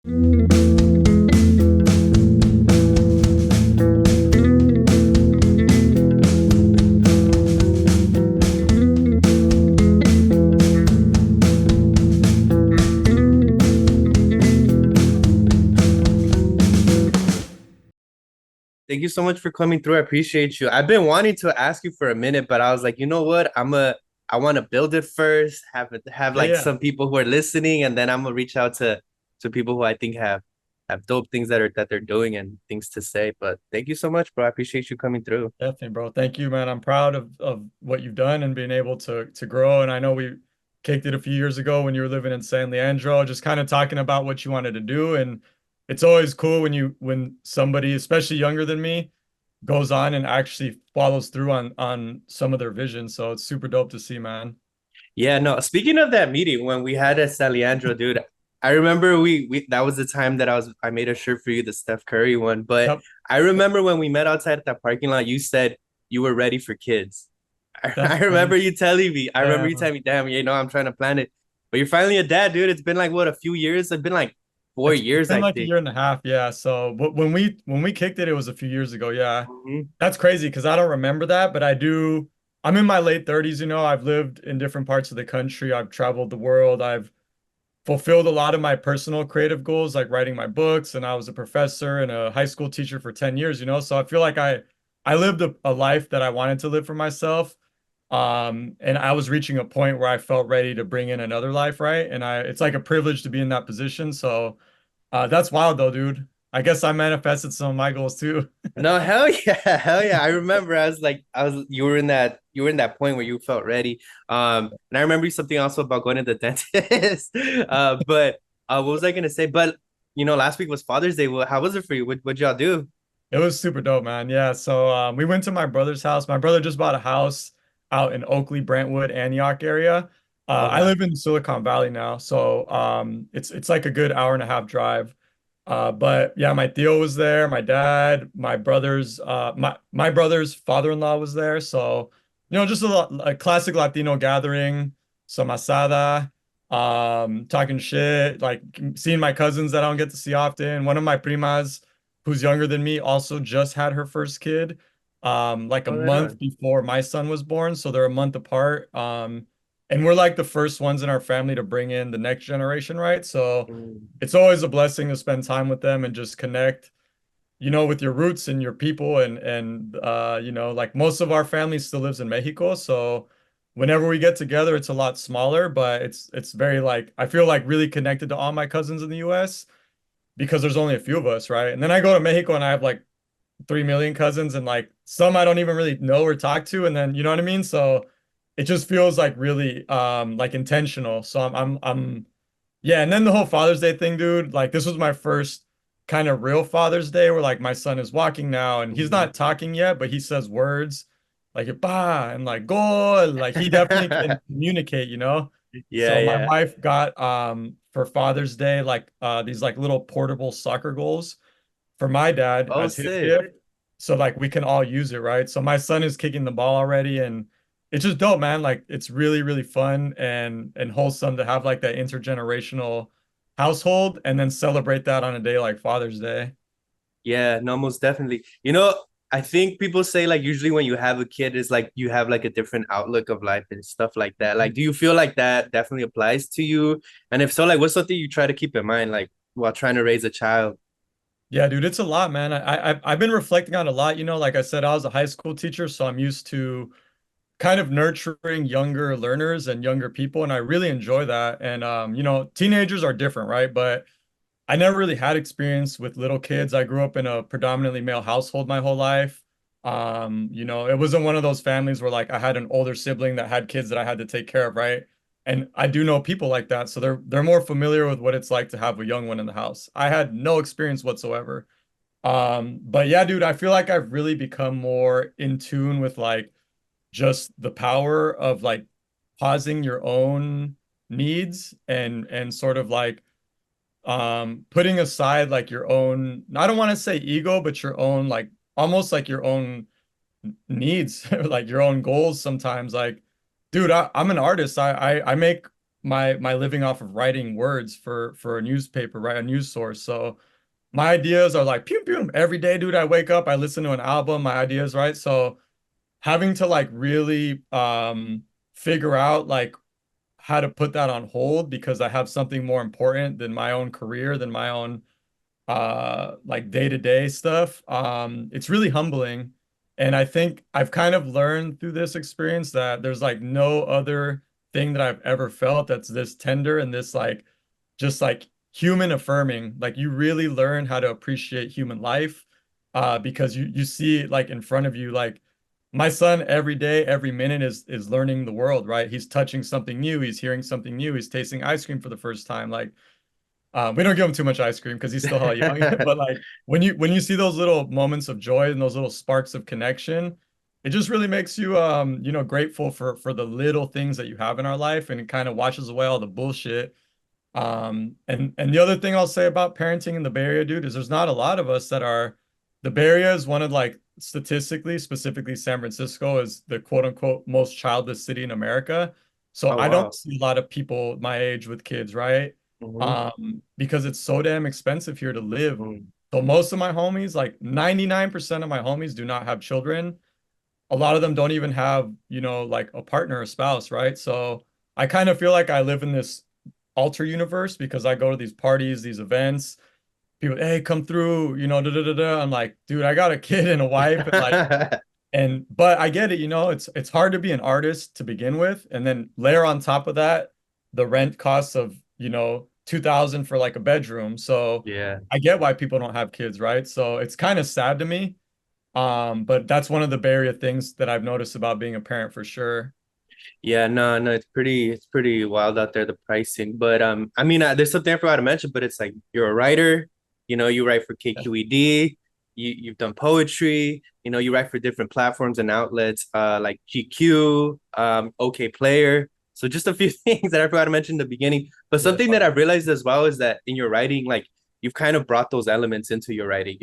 Thank you so much for coming through. I appreciate you. I've been wanting to ask you for a minute, but I was like, you know what? I want to build it first, have Yeah, like yeah. some people who are listening, and then I'm gonna reach out to people who I think have dope things that they're doing and things to say. But thank you so much, bro. I appreciate you coming through. Definitely, bro. Thank you, man. I'm proud of what you've done and being able to grow. And I know we kicked it a few years ago when you were living in San Leandro, just kind of talking about what you wanted to do. And it's always cool when when somebody, especially younger than me, goes on and actually follows through on some of their vision. So it's super dope to see, man. Yeah, no. Speaking of that meeting when we had at Saliandro, dude, I remember we that was the time that I made a shirt for you, the Steph Curry one. But Yep. I remember when we met outside at that parking lot, you said you were ready for kids. That's I remember crazy. you telling me. I remember Yeah. you telling me, damn, you know, I'm trying to plan it. But you're finally a dad, dude. It's been like what, a few years? It's been like four It's years, been I like a think. year and a half, yeah. So when we kicked it, it was a few years ago, yeah. Mhm. That's crazy because I don't remember that, but I do. I'm in my late 30s, you know. I've lived in different parts of the country. I've traveled the world. I've fulfilled a lot of my personal creative goals, like writing my books, and I was a professor and a high school teacher for 10 years, you know. So I feel like I lived a life that I wanted to live for myself. And I was reaching a point where I felt ready to bring in another life, right? And I it's like a privilege to be in that position. So that's wild though, dude. I guess I manifested some of my goals too. No, hell yeah, hell yeah. I remember I was like, you were in that point where you felt ready. And I remember something also about going to the dentist. But what was I gonna say? But you know, last week was Father's Day. How was it for you? What'd y'all do? It was super dope, man. Yeah. So we went to my brother's house. My brother just bought a house out in Oakley, Brentwood, Antioch area. I Okay. live in Silicon Valley now, so it's like a good hour and a half drive. But yeah, my Theo was there, my dad, my brother's father-in-law was there. So, you know, just a classic Latino gathering, some asada, talking shit, like seeing my cousins that I don't get to see often. One of my primas, who's younger than me, also just had her first kid, like a Oh, right month on. before my son was born. So they're a month apart. And we're like the first ones in our family to bring in the next generation, right? So Mm. it's always a blessing to spend time with them and just connect, you know, with your roots and your people. And you know, like most of our family still lives in Mexico. So whenever we get together, it's a lot smaller, but it's very like I feel like really connected to all my cousins in the US because there's only a few of us, right? And then I go to Mexico and I have like 3 million cousins and like some I don't even really know or talk to. And then you know what I mean? So it just feels like really like intentional. So I'm yeah, and then the whole Father's Day thing, dude, like this was my first kind of real Father's Day where like my son is walking now and he's Mhm. not talking yet, but he says words like ba and like go, like he definitely can communicate, you know? Yeah, So my yeah. wife got for Father's Day like these like little portable soccer goals for my dad Oh, as his sick. gift. So like we can all use it, right? So my son is kicking the ball already and it's just dope, man. Like it's really, really fun and wholesome to have like that intergenerational household and then celebrate that on a day like Father's Day. Yeah, no, most definitely. You know, I think people say like usually when you have a kid, it's like you have like a different outlook of life and stuff like that. Like, do you feel like that definitely applies to you? And if so, like, what's something you try to keep in mind, like while trying to raise a child? Yeah, dude, it's a lot, man. I've been reflecting on a lot. You know, like I said, I was a high school teacher, so I'm used to kind of nurturing younger learners and younger people, and I really enjoy that. And you know, teenagers are different, right? But I never really had experience with little kids. I grew up in a predominantly male household my whole life. You know, it wasn't one of those families where like I had an older sibling that had kids that I had to take care of, right? And I do know people like that, so they're more familiar with what it's like to have a young one in the house. I had no experience whatsoever. But yeah, dude, I feel like I've really become more in tune with like just the power of like pausing your own needs and sort of like putting aside like your own, I don't want to say ego, but your own like almost like your own needs like your own goals sometimes like dude I'm an artist I make my living off of writing words for a newspaper, right? A news source. So my ideas are like pew pew every day, dude. I wake up, I listen to an album, my ideas, right? So having to like really figure out like how to put that on hold because I have something more important than my own career, than my own like day-to-day stuff. It's really humbling. And I think I've kind of learned through this experience that there's like no other thing that I've ever felt that's this tender and this like just like human affirming. Like you really learn how to appreciate human life because you see it like in front of you. Like my son every day, every minute is learning the world, right? He's touching something new, he's hearing something new, he's tasting ice cream for the first time. Like we don't give him too much ice cream because he's still hella young. But like when you see those little moments of joy and those little sparks of connection, it just really makes you grateful for the little things that you have in our life, and it kind of washes away all the bullshit. And the other thing I'll say about parenting in the Bay Area, dude, is there's not a lot of us that are. The Bay Area is one of like statistically, specifically San Francisco is the quote unquote most childless city in America. So Oh I don't wow. see a lot of people my age with kids, right? Hmm. Because it's so damn expensive here to live. So most of my homies, like 99% of my homies do not have children. A lot of them don't even have, like a partner or spouse, right? So I kind of feel like I live in this alter universe because I go to these parties, these events, people, hey, come through, da da da da. I'm like, dude, I got a kid and a wife, and like, but I get it, it's hard to be an artist to begin with, and then layer on top of that the rent costs of, 2,000 for like a bedroom. So Yeah. I get why people don't have kids, right? So it's kind of sad to me. But that's one of the Bay Area things that I've noticed about being a parent for sure. Yeah, no, no, it's pretty wild out there, the pricing. But I mean, there's something I forgot to mention, but it's like you're a writer, you write for Yeah. KQED, you've done poetry, you write for different platforms and outlets, like GQ, OK Player. So just a few things that I forgot to mention in the beginning. But Yeah. something that I've realized as well is that in your writing, like you've kind of brought those elements into your writing.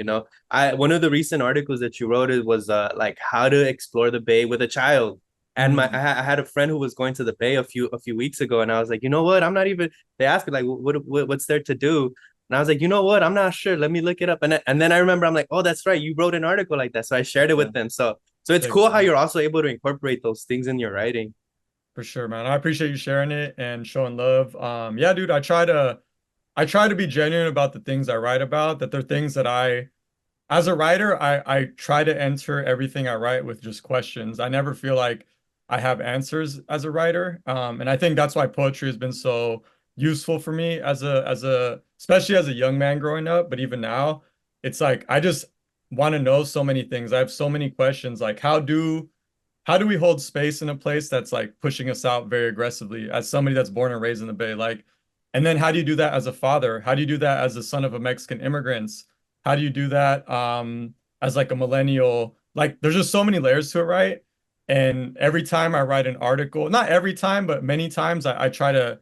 I one of the recent articles that you wrote it was like how to explore the Bay with a child. And Mm, I had a friend who was going to the Bay a few weeks ago, and I was like, you know what? I'm not even. They asked me like, what's there to do? And I was like, you know what? I'm not sure. Let me look it up. And then I remember I'm like, oh, that's right. You wrote an article like that, so I shared it yeah. with them. So it's Thanks, cool how man. you're also able to incorporate those things in your writing. For sure, man. I appreciate you sharing it and showing love. Yeah, dude, I try to be genuine about the things I write about, that they're things that as a writer, I try to enter everything I write with just questions. I never feel like I have answers as a writer. And I think that's why poetry has been so useful for me especially as a young man growing up, but even now, it's like I just want to know so many things. I have so many questions like how do we hold space in a place that's like pushing us out very aggressively as somebody that's born and raised in the Bay? Like, and then how do you do that as a father? How do you do that as a son of a Mexican immigrants? How do you do that as like a millennial? Like, there's just so many layers to it, right? And every time I write an article, not every time, but many times I try to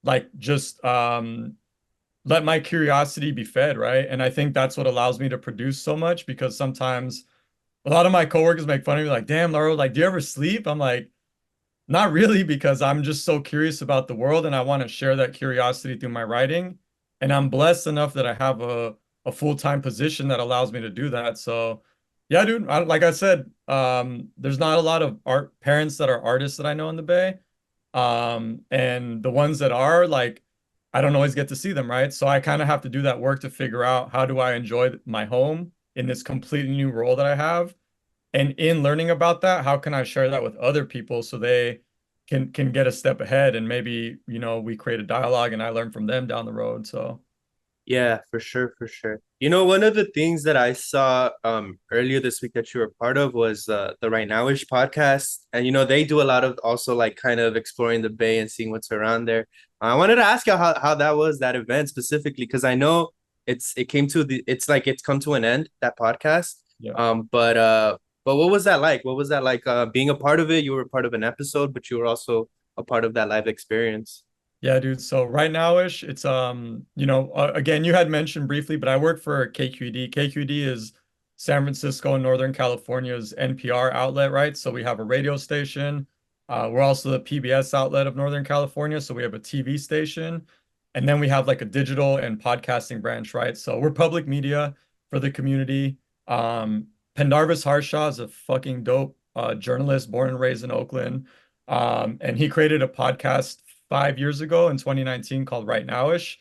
like just let my curiosity be fed, right? And I think that's what allows me to produce so much because sometimes a lot of my coworkers make fun of me, like, damn, Lauro, like, do you ever sleep? I'm like, not really, because I'm just so curious about the world and I want to share that curiosity through my writing. And I'm blessed enough that I have a full-time position that allows me to do that. So, yeah, dude, like I said, there's not a lot of art parents that are artists that I know in the Bay. And the ones that are, like, I don't always get to see them, right? So I kind of have to do that work to figure out how do I enjoy my home in this completely new role that I have. And in learning about that, how can I share that with other people so they can get a step ahead and maybe, we create a dialogue and I learn from them down the road. So Yeah, for sure, for sure. One of the things that I saw earlier this week that you were part of was the Right Nowish podcast. And they do a lot of also like kind of exploring the Bay and seeing what's around there. I wanted to ask you how that was, that event specifically, because I know it's like it's come to an end, that podcast. yeah. But what was that like? What was that like being a part of it? You were part of an episode, but you were also a part of that live experience. Yeah, dude. So right now-ish, it's again, you had mentioned briefly, but I work for KQED. KQED is San Francisco and Northern California's NPR outlet, right? So we have a radio station. We're also the PBS outlet of Northern California, so we have a TV station, and then we have like a digital and podcasting branch, right? So we're public media for the community. Um, Pendarvis Harshaw is a fucking dope journalist, born and raised in Oakland, and he created a podcast 5 years ago in 2019 called Right Nowish.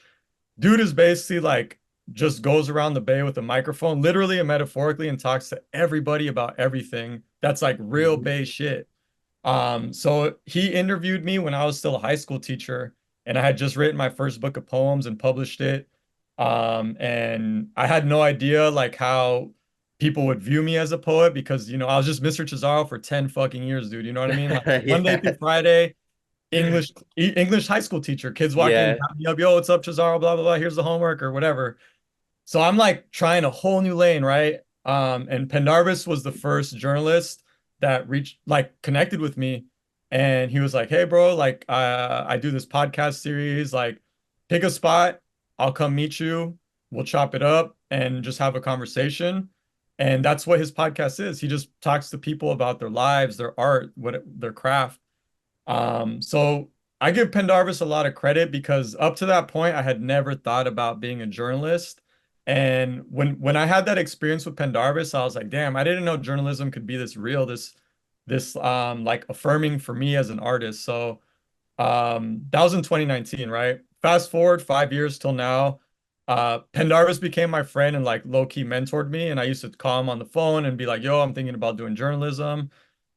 Dude is basically like just goes around the bay with a microphone, literally and metaphorically, and talks to everybody about everything. That's like real Mhm. bay shit. So he interviewed me when I was still a high school teacher, and I had just written my first book of poems and published it. And I had no idea like how people would view me as a poet because, I was just Mr. Chazaro for 10 fucking years, dude. You know what I mean? Like Monday Yeah. through Friday, English high school teacher. Kids walk in, Yeah. tap me up, yo, what's up, Chazaro? Blah, blah, blah. Here's the homework or whatever. So I'm like trying a whole new lane, right? And Pendarvis was the first journalist that reached, like, connected with me, and he was like, "Hey, bro, like, I do this podcast series. Like, pick a spot. I'll come meet you. We'll chop it up and just have a conversation." And that's what his podcast is. He just talks to people about their lives, their art, their craft. So I give Pendarvis a lot of credit because up to that point, I had never thought about being a journalist. And when I had that experience with Pendarvis, I was like, damn, I didn't know journalism could be this real, this like affirming for me as an artist. So that was in 2019, right? Fast forward 5 years till now. Pendarvis became my friend and like low-key mentored me. And I used to call him on the phone and be like, yo, I'm thinking about doing journalism,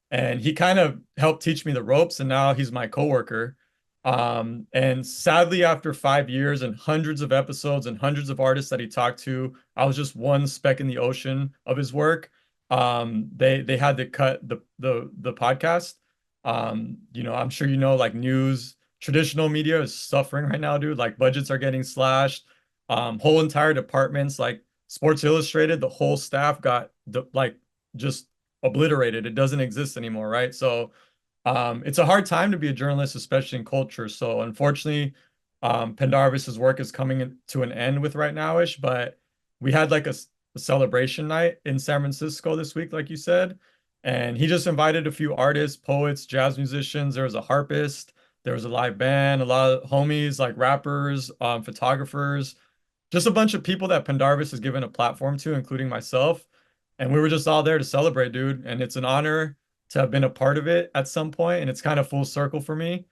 and he kind of helped teach me the ropes, and now he's my coworker. And sadly, after 5 years and hundreds of episodes and hundreds of artists that he talked to, I was just one speck in the ocean of his work. They had to cut the podcast. I'm sure like news, traditional media is suffering right now, dude. Like budgets are getting slashed. Whole entire departments like Sports Illustrated, the whole staff got like just obliterated. It doesn't exist anymore, right? So it's a hard time to be a journalist, especially in culture. So unfortunately, Pendarvis's work is coming to an end with Right Nowish, but we had like a celebration night in San Francisco this week, like you said, and he just invited a few artists, poets, jazz musicians. There was a harpist, there was a live band, a lot of homies like rappers, photographers, just a bunch of people that Pendarvis has given a platform to, including myself. And we were just all there to celebrate, dude. And it's an honor to have been a part of it at some point. And it's kind of full circle for me,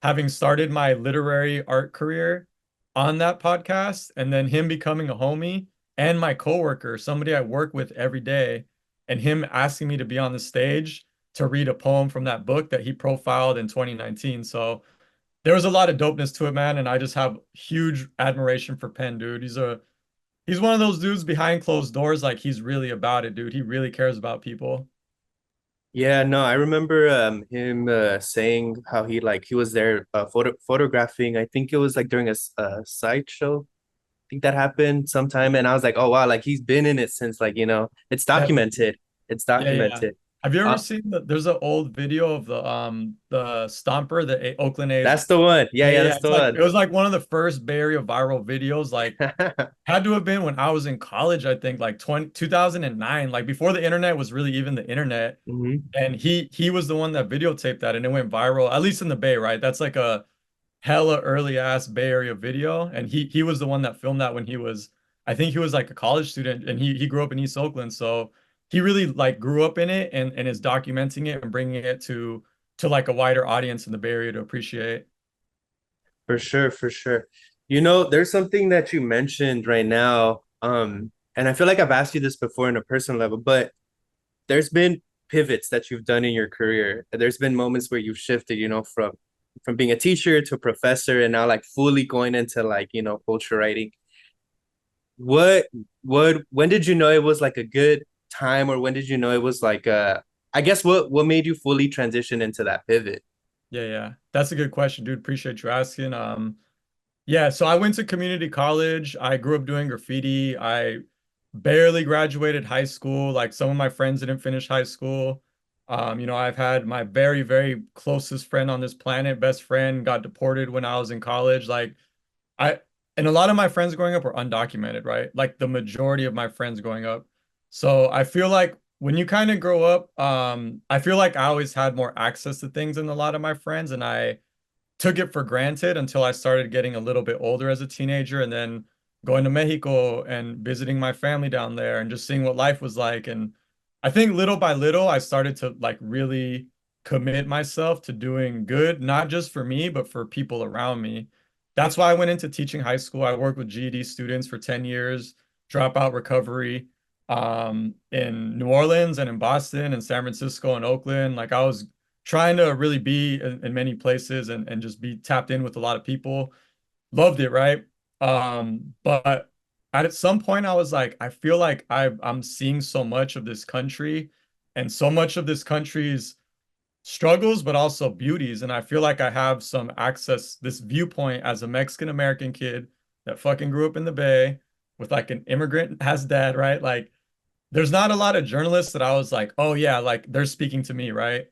having started my literary art career on that podcast, and then him becoming a homie and my coworker, somebody I work with every day, and him asking me to be on the stage to read a poem from that book that he profiled in 2019. So there was a lot of dopeness to it, man, and I just have huge admiration for Penn, dude. He's one of those dudes behind closed doors, like he's really about it, dude. He really cares about people. Yeah, no, I remember him saying how he was there photographing. I think it was like during a sideshow. I think that happened sometime, and I was like, oh wow, like he's been in it since it's Definitely. documented. It's Yeah, yeah. documented. Have you ever Uh, seen there's an old video of the Stomper, the Oakland A's. that's the one. Yeah, Yeah, yeah, yeah. that's It's the like one. it was like one of the first Bay Area viral videos. Like had to have been when I was in college, I think, like 2009, like before the internet was really even the internet. Hmm. And he was the one that videotaped that, and it went viral, at least in the Bay, right? That's like a hella early ass Bay Area video. And he was the one that filmed that when I think he was like a college student, and he grew up in East Oakland. So he really like grew up in it and is documenting it and bringing it to like a wider audience in the Bay Area to appreciate. For sure, for sure. There's something that you mentioned right now, and I feel like I've asked you this before in a personal level, but there's been pivots that you've done in your career. There's been moments where you've shifted, from being a teacher to a professor and now like fully going into culture writing. What when did you know it was like a good time, or when did you know it was like I guess what made you fully transition into that pivot? Yeah, yeah. That's a good question, dude. Appreciate you asking. Yeah, so I went to community college. I grew up doing graffiti. I barely graduated high school. Like some of my friends didn't finish high school. I've had my very, very closest friend on this planet, best friend, got deported when I was in college. I, and a lot of my friends growing up were undocumented, right? Like the majority of my friends growing up. So I feel like when you kind of grow up, I feel like I always had more access to things than a lot of my friends, and I took it for granted until I started getting a little bit older as a teenager and then going to Mexico and visiting my family down there and just seeing what life was like. And I think little by little, I started to like really commit myself to doing good, not just for me, but for people around me. That's why I went into teaching high school. I worked with GED students for 10 years, dropout recovery, in New Orleans and in Boston and San Francisco and Oakland. Like I was trying to really be in many places and just be tapped in with a lot of people. Loved it, right? But at some point I was like, I feel like I'm seeing so much of this country and so much of this country's struggles, but also beauties. And I feel like I have some access, this viewpoint as a Mexican American kid that fucking grew up in the Bay with like an immigrant as dad, right? Like there's not a lot of journalists that I was like, oh yeah, like they're speaking to me, right?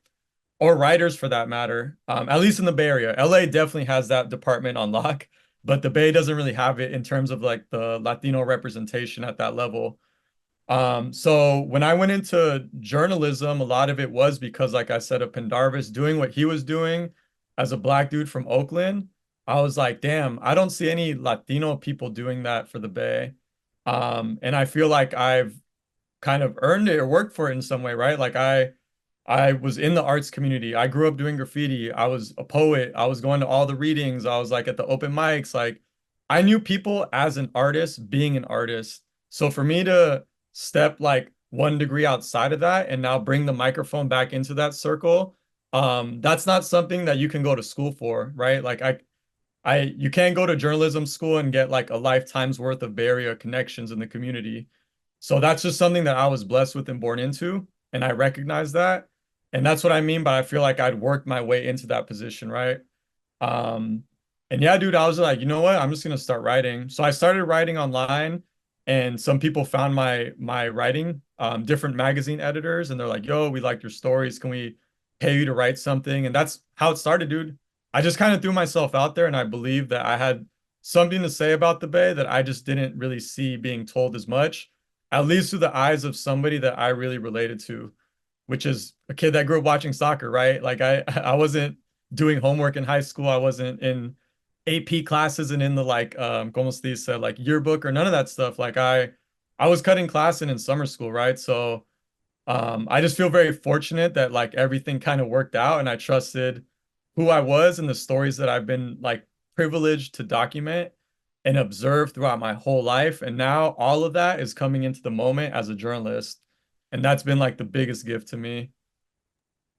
Or writers for that matter. At least in the Bay Area. LA definitely has that department on lock, but the Bay doesn't really have it in terms of like the Latino representation at that level. So when I went into journalism, a lot of it was because, like I said, of Pendarvis doing what he was doing as a black dude from Oakland. I was like, damn, I don't see any Latino people doing that for the Bay. And I feel like I've kind of earned it or worked for it in some way, right? Like I was in the arts community. I grew up doing graffiti. I was a poet. I was going to all the readings. I was like at the open mics. Like I knew people as an artist being an artist. So for me to step like one degree outside of that and now bring the microphone back into that circle, that's not something that you can go to school for, right? Like you can't go to journalism school and get like a lifetime's worth of Bay Area connections in the community. So that's just something that I was blessed with and born into, and I recognize that. And that's what I mean by I feel like I'd worked my way into that position, right? Um, and yeah, dude, I was like, you know what? I'm just gonna start writing. So I started writing online, and some people found my writing, different magazine editors, and they're like, "Yo, we liked your stories. Can we pay you to write something?" And that's how it started, dude. I just kind of threw myself out there, and I believed that I had something to say about the Bay that I just didn't really see being told as much, at least through the eyes of somebody that I really related to, which is a kid that grew up watching soccer, right? Like I wasn't doing homework in high school. I wasn't in AP classes and in the like como se dice, like yearbook or none of that stuff. Like I was cutting class in summer school, right? So I just feel very fortunate that like everything kind of worked out and I trusted who I was and the stories that I've been like privileged to document and observe throughout my whole life. And now all of that is coming into the moment as a journalist. And that's been like the biggest gift to me.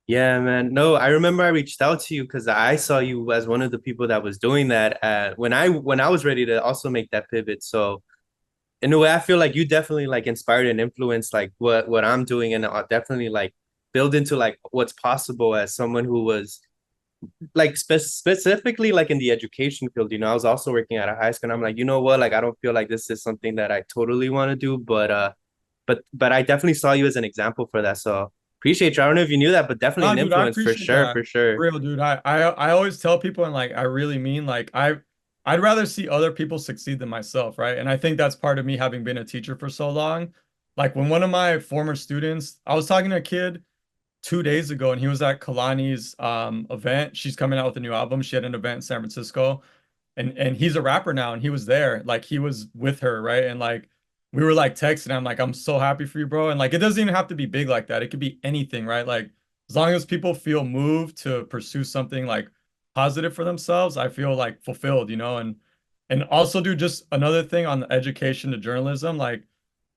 Yeah, man. No, I remember I reached out to you because I saw you as one of the people that was doing that when I was ready to also make that pivot. So in a way, I feel like you definitely like inspired and influenced like what I'm doing, and definitely like build into like what's possible as someone who was like specifically like in the education field. I was also working at a high school, and I'm like, you know what, like I don't feel like this is something that I totally want to do, but I definitely saw you as an example for that. So appreciate you. I don't know if you knew that, but definitely Nah, an dude, I influence for appreciate sure, that. for sure. Real, dude. I always tell people and like I really mean like I'd rather see other people succeed than myself, right? And I think that's part of me having been a teacher for so long. Like when one of my former students, I was talking to a kid 2 days ago and he was at Kalani's event. She's coming out with a new album. She had an event in San Francisco and he's a rapper now and he was there like he was with her, right? And like we were like texting. I'm like, I'm so happy for you, bro. And like it doesn't even have to be big like that. It could be anything, right? Like as long as people feel moved to pursue something like positive for themselves, I feel like fulfilled, and also do just another thing on the education to journalism, like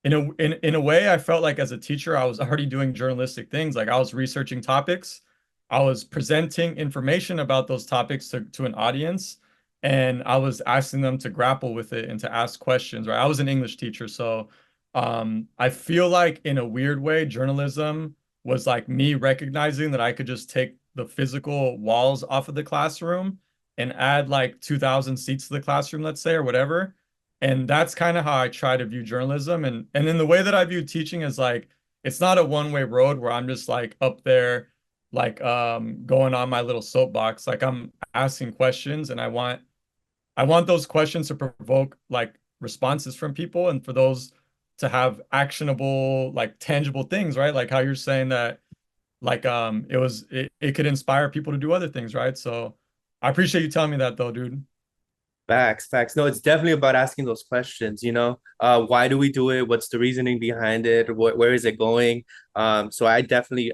in a way, I felt like as a teacher, I was already doing journalistic things. Like I was researching topics, I was presenting information about those topics to an audience, and I was asking them to grapple with it and to ask questions, right? I was an English teacher, so I feel like in a weird way, journalism was like me recognizing that I could just take the physical walls off of the classroom and add like 2,000 seats to the classroom, let's say, or whatever, and that's kind of how I try to view journalism. And then the way that I view teaching is like it's not a one-way road where I'm just like up there like going on my little soapbox. Like I'm asking questions and I want those questions to provoke like responses from people and for those to have actionable, like tangible things, right? Like how you're saying that like it could inspire people to do other things, right? So I appreciate you telling me that though, dude. Facts, facts. No, it's definitely about asking those questions, you know. Why do we do it? What's the reasoning behind it? Where is it going? So I definitely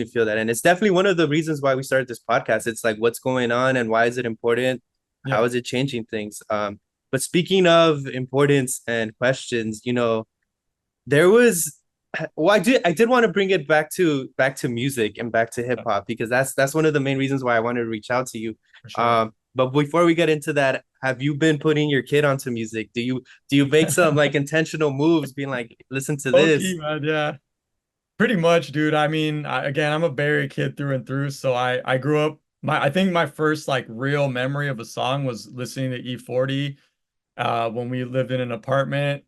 feel that. And it's definitely one of the reasons why we started this podcast. It's like what's going on and why is it important? How Yeah. is it changing things? But speaking of importance and questions, you know, there was well, I did want to bring it back to music and back to hip Yeah, hop because that's one of the main reasons why I wanted to reach out to you. for sure. But before we get into that, have you been putting your kid onto music? Do you make some like intentional moves, being like, listen to Okay, this? man. Yeah. Pretty much, dude. I mean, again, I'm a Barry kid through and through, so I grew up I think my first like real memory of a song was listening to E40 when we lived in an apartment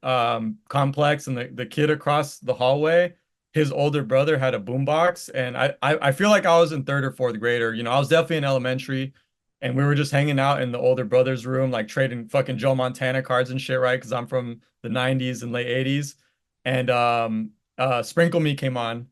complex, and the kid across the hallway, his older brother had a boombox, and I feel like I was in third or fourth grader. You know, I was definitely in elementary, and we were just hanging out in the older brother's room, like trading fucking Joe Montana cards and shit, right? Because I'm from the 90s and late 80s. And Sprinkle Me came on.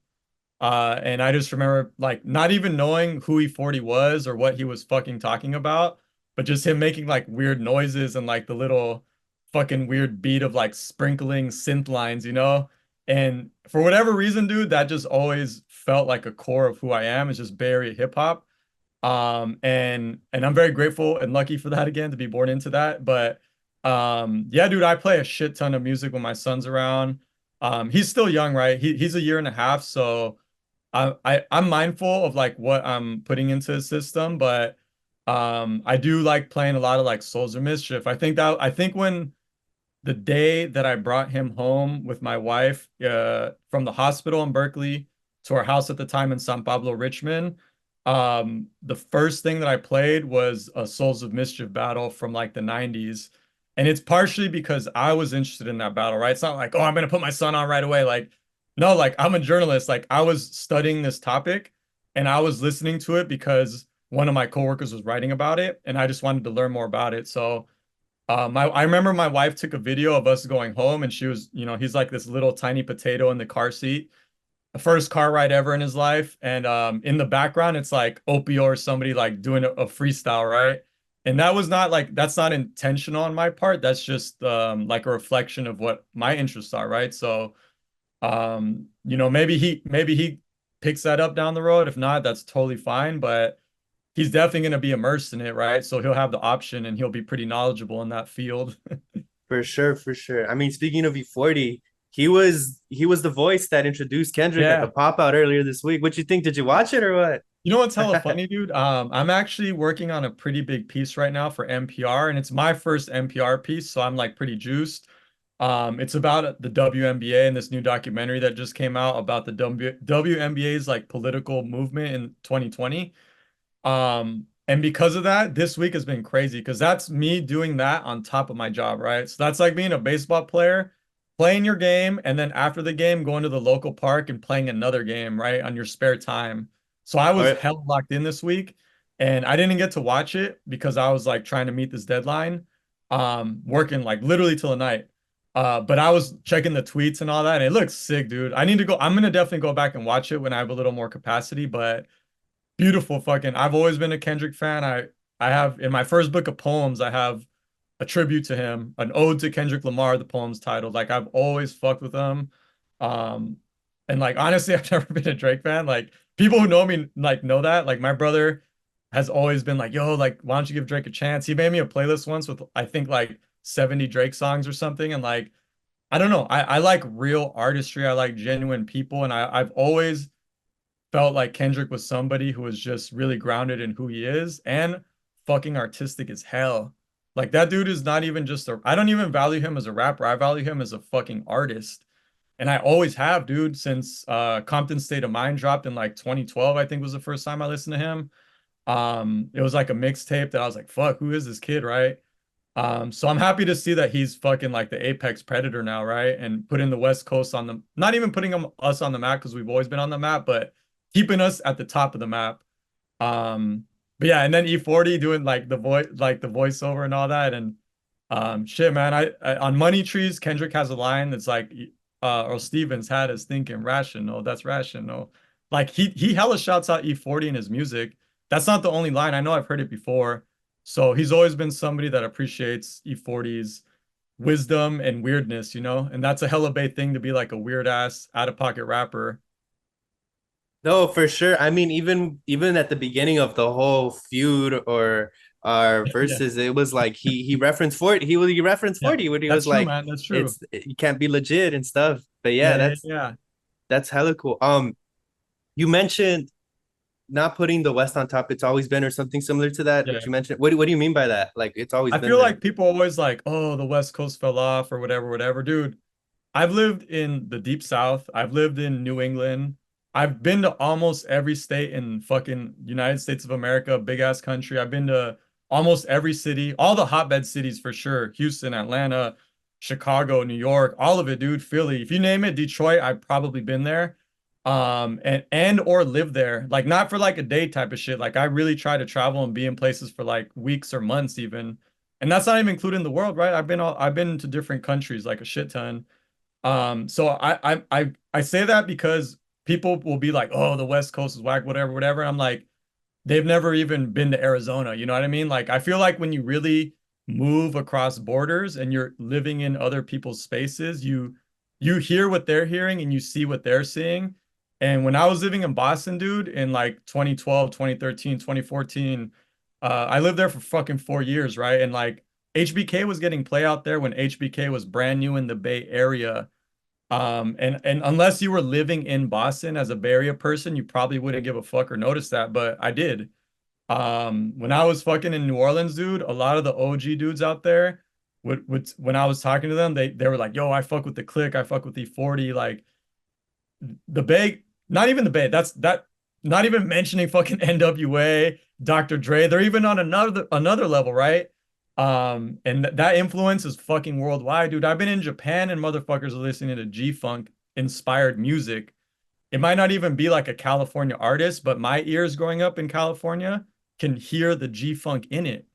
And I just remember like not even knowing who E40 was or what he was fucking talking about, but just him making like weird noises and like the little fucking weird beat of like sprinkling synth lines, you know? And for whatever reason, dude, that just always felt like a core of who I am. It's just very hip hop. And I'm very grateful and lucky for that again to be born into that. But yeah, dude, I play a shit ton of music when my son's around. He's still young, right? He's a year and a half, so I'm mindful of like what I'm putting into his system, but I do like playing a lot of like Souls of Mischief. I think when the day that I brought him home with my wife from the hospital in Berkeley to our house at the time in San Pablo, Richmond, the first thing that I played was a Souls of Mischief battle from like the 90s. And it's partially because I was interested in that battle, right? It's not like, oh, I'm gonna put my son on right away. Like, no, like I'm a journalist. Like I was studying this topic and I was listening to it because one of my coworkers was writing about it and I just wanted to learn more about it. So I remember my wife took a video of us going home and she was, you know, he's like this little tiny potato in the car seat, the first car ride ever in his life. And in the background, it's like Opio or somebody like doing a freestyle, right? And that was not like, that's not intentional on my part. That's just like a reflection of what my interests are, right? So, you know, maybe he picks that up down the road. If not, that's totally fine. But he's definitely going to be immersed in it, right? So he'll have the option and he'll be pretty knowledgeable in that field. For sure, for sure. I mean, speaking of E40, he was the voice that introduced Kendrick at the Yeah. pop out earlier this week. What you think? Did you watch it or what? You know what's hella funny, dude? I'm actually working on a pretty big piece right now for NPR, and it's my first NPR piece, so I'm like pretty juiced. It's about the WNBA and this new documentary that just came out about the WNBA's like political movement in 2020. And because of that, this week has been crazy because that's me doing that on top of my job, right? So that's like being a baseball player, playing your game, and then after the game, going to the local park and playing another game, right, on your spare time. So I was Or hell locked in this week, and I didn't get to watch it because I was like trying to meet this deadline, working like literally till the night. But I was checking the tweets and all that, and it looks sick, dude. I need to go. I'm gonna definitely go back and watch it when I have a little more capacity, but. Beautiful fucking. I've always been a Kendrick fan. I have in my first book of poems, I have a tribute to him, an ode to Kendrick Lamar, the poem's titled. Like I've always fucked with him. Um and like honestly, I've never been a Drake fan. Like people who know me like know that. Like my brother has always been like, "Yo, like why don't you give Drake a chance?" He made me a playlist once with I think like 70 Drake songs or something and like I don't know. I like real artistry. I like genuine people and I've always felt like Kendrick was somebody who was just really grounded in who he is and fucking artistic as hell. Like that dude is not even just a, I don't even value him as a rapper. I value him as a fucking artist. And I always have, dude, since Compton State of Mind dropped in like 2012, I think was the first time I listened to him. It was like a mixtape that I was like, fuck, who is this kid, right? So I'm happy to see that he's fucking like the apex predator now, right? And putting the West Coast on the not even putting us on the map because we've always been on the map, but keeping us at the top of the map. But yeah, and then E40 doing like the voiceover and all that. And shit, man, I on Money Trees, Kendrick has a line that's like Earl Stevens had us thinking rational. That's rational. Like he hella shouts out E40 in his music. That's not the only line. I know I've heard it before. So he's always been somebody that appreciates E40's wisdom and weirdness, you know? And that's a hella bait thing to be like a weird ass out of pocket rapper. No, for sure. I mean, even at the beginning of the whole feud or Yeah. versus, it was like he referenced 40. He referenced Yeah. 40 when he That's was true, like, man. That's true. it's you can't be legit and stuff. But yeah, Yeah, yeah, yeah. that's hella cool. You mentioned not putting the West on top. It's always been or something similar to that. Yeah. What you mentioned. What do you mean by that? Like it's always I been feel there. like people always like, oh, the West Coast fell off or whatever, whatever. Dude, I've lived in the deep South. I've lived in New England. I've been to almost every state in fucking United States of America, big ass country. I've been to almost every city, all the hotbed cities for sure. Houston, Atlanta, Chicago, New York, all of it, dude. Philly. If you name it, Detroit, I've probably been there. And or live there. Like not for like a day type of shit. Like I really try to travel and be in places for like weeks or months even. And that's not even including the world, right? I've been to different countries like a shit ton. So I say that because people will be like, "Oh, the West Coast is whack, whatever, whatever." I'm like, they've never even been to Arizona. You know what I mean? Like, I feel like when you really move across borders and you're living in other people's spaces, you hear what they're hearing and you see what they're seeing. And when I was living in Boston, dude, in like 2012, 2013, 2014, I lived there for fucking 4 years, right? And like HBK was getting play out there when HBK was brand new in the Bay Area. And unless you were living in Boston as a Bay Area person, you probably wouldn't give a fuck or notice that, but I did. When I was fucking in New Orleans, dude, a lot of the OG dudes out there would when I was talking to them, they were like, "Yo, I fuck with the click, I fuck with E40." Like the Bay, not even the Bay. That not even mentioning fucking NWA, Dr. Dre. They're even on another level, right? And that influence is fucking worldwide, dude. I've been in Japan and motherfuckers are listening to G-Funk inspired music. It might not even be like a California artist, but my ears growing up in California can hear the G-Funk in it.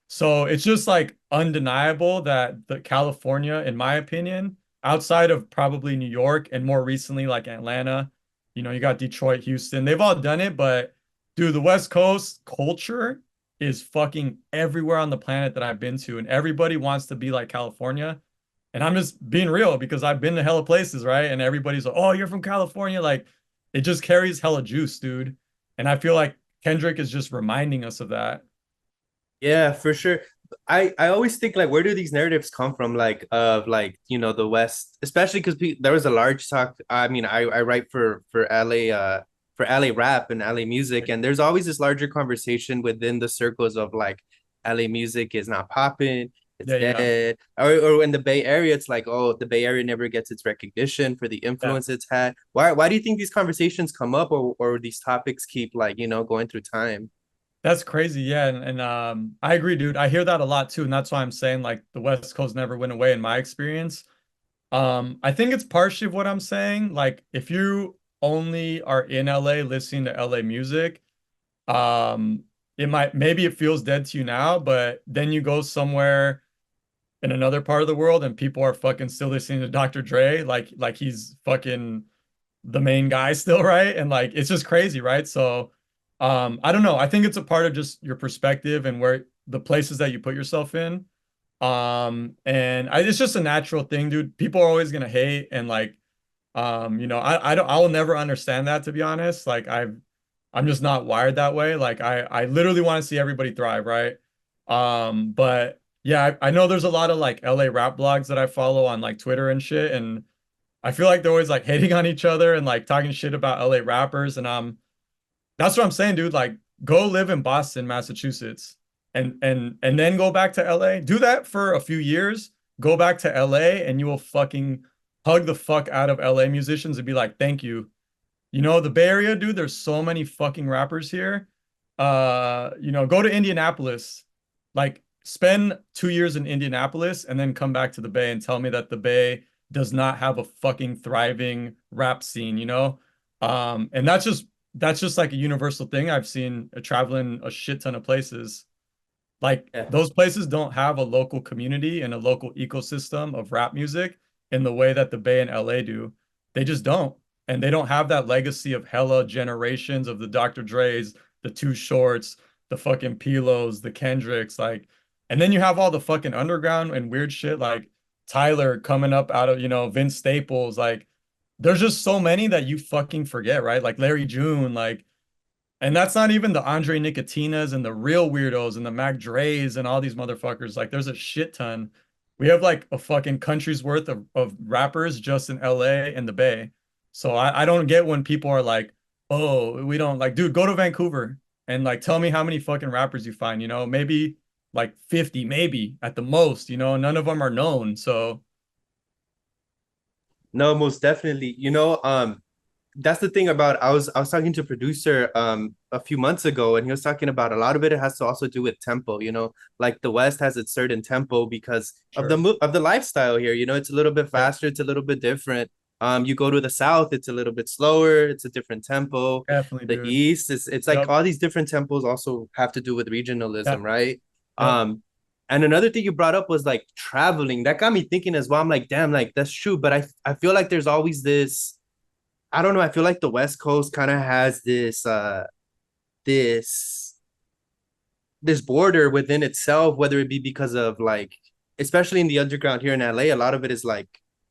So it's just like undeniable that the California, in my opinion, outside of probably New York and more recently like Atlanta, you got Detroit, Houston, they've all done it, but dude, the West Coast culture is fucking everywhere on the planet that I've been to, and everybody wants to be like California. And I'm just being real because I've been to hella places, right? And everybody's like, "Oh, you're from California." Like it just carries hella juice, dude. And I feel like Kendrick is just reminding us of that. Yeah, for sure. I always think like where do these narratives come from like of like the West, especially because there was a large talk. I mean, I write for LA for LA rap and LA music, and there's always this larger conversation within the circles of like LA music is not popping, it's Yeah, yeah. dead. Or in the Bay Area, it's like, oh, the Bay Area never gets its recognition for the Yeah. influence it's had. Why do you think these conversations come up, or these topics keep like going through time? That's crazy. Yeah. And I agree, dude. I hear that a lot too. And that's why I'm saying like the West Coast never went away in my experience. I think it's partially of what I'm saying. Like if you only are in LA listening to LA music, um, maybe it feels dead to you now, but then you go somewhere in another part of the world and people are fucking still listening to Dr. Dre, like he's fucking the main guy still, right? And like it's just crazy, right? So I don't know. I think it's a part of just your perspective and where the places that you put yourself in. It's just a natural thing, dude. People are always gonna hate and like I will never understand that to be honest. Like I'm just not wired that way. Like I literally want to see everybody thrive, right? But yeah, I know there's a lot of like LA rap blogs that I follow on like Twitter and shit, and I feel like they're always like hating on each other and like talking shit about LA rappers. And that's what I'm saying, dude. Like, go live in Boston, Massachusetts, and then go back to LA. Do that for a few years. Go back to LA, and you will fucking hug the fuck out of LA musicians and be like, thank you. The Bay Area, dude, there's so many fucking rappers here. Go to Indianapolis. Like, spend 2 years in Indianapolis and then come back to the Bay and tell me that the Bay does not have a fucking thriving rap scene. And that's just like a universal thing I've seen traveling a shit ton of places. Like Yeah. those places don't have a local community and a local ecosystem of rap music. in the way that the Bay and LA do. They just don't. And they don't have that legacy of hella generations of the Dr. Dre's, the Too Shorts, the fucking Pilos, the Kendricks, like, and then you have all the fucking underground and weird shit like Tyler coming up out of, Vince Staples, like there's just so many that you fucking forget, right? Like Larry June, like, and that's not even the Andre Nicotina's and the real weirdos and the Mac Dre's and all these motherfuckers. Like, there's a shit ton. We have like a fucking country's worth of rappers just in LA and the Bay. So I don't get when people are like, oh, we don't like, dude, go to Vancouver and like tell me how many fucking rappers you find, maybe like 50, maybe at the most, none of them are known. So No, most definitely. That's the thing about I was talking to a producer a few months ago, and he was talking about a lot of it has to also do with tempo, like the West has its certain tempo because of sure, of the lifestyle here. It's a little bit yep, faster, it's a little bit different. You go to the South, it's a little bit slower, it's a different tempo. definitely, The dude. East, it's like Yep, all these different tempos also have to do with regionalism, yep, right? yep. Um, and another thing you brought up was like traveling. That got me thinking as well. I'm like, damn, like that's true, but I feel like there's always this. I don't know. I feel like the West Coast kind of has this this border within itself, whether it be because of like, especially in the underground here in LA, a lot of it is like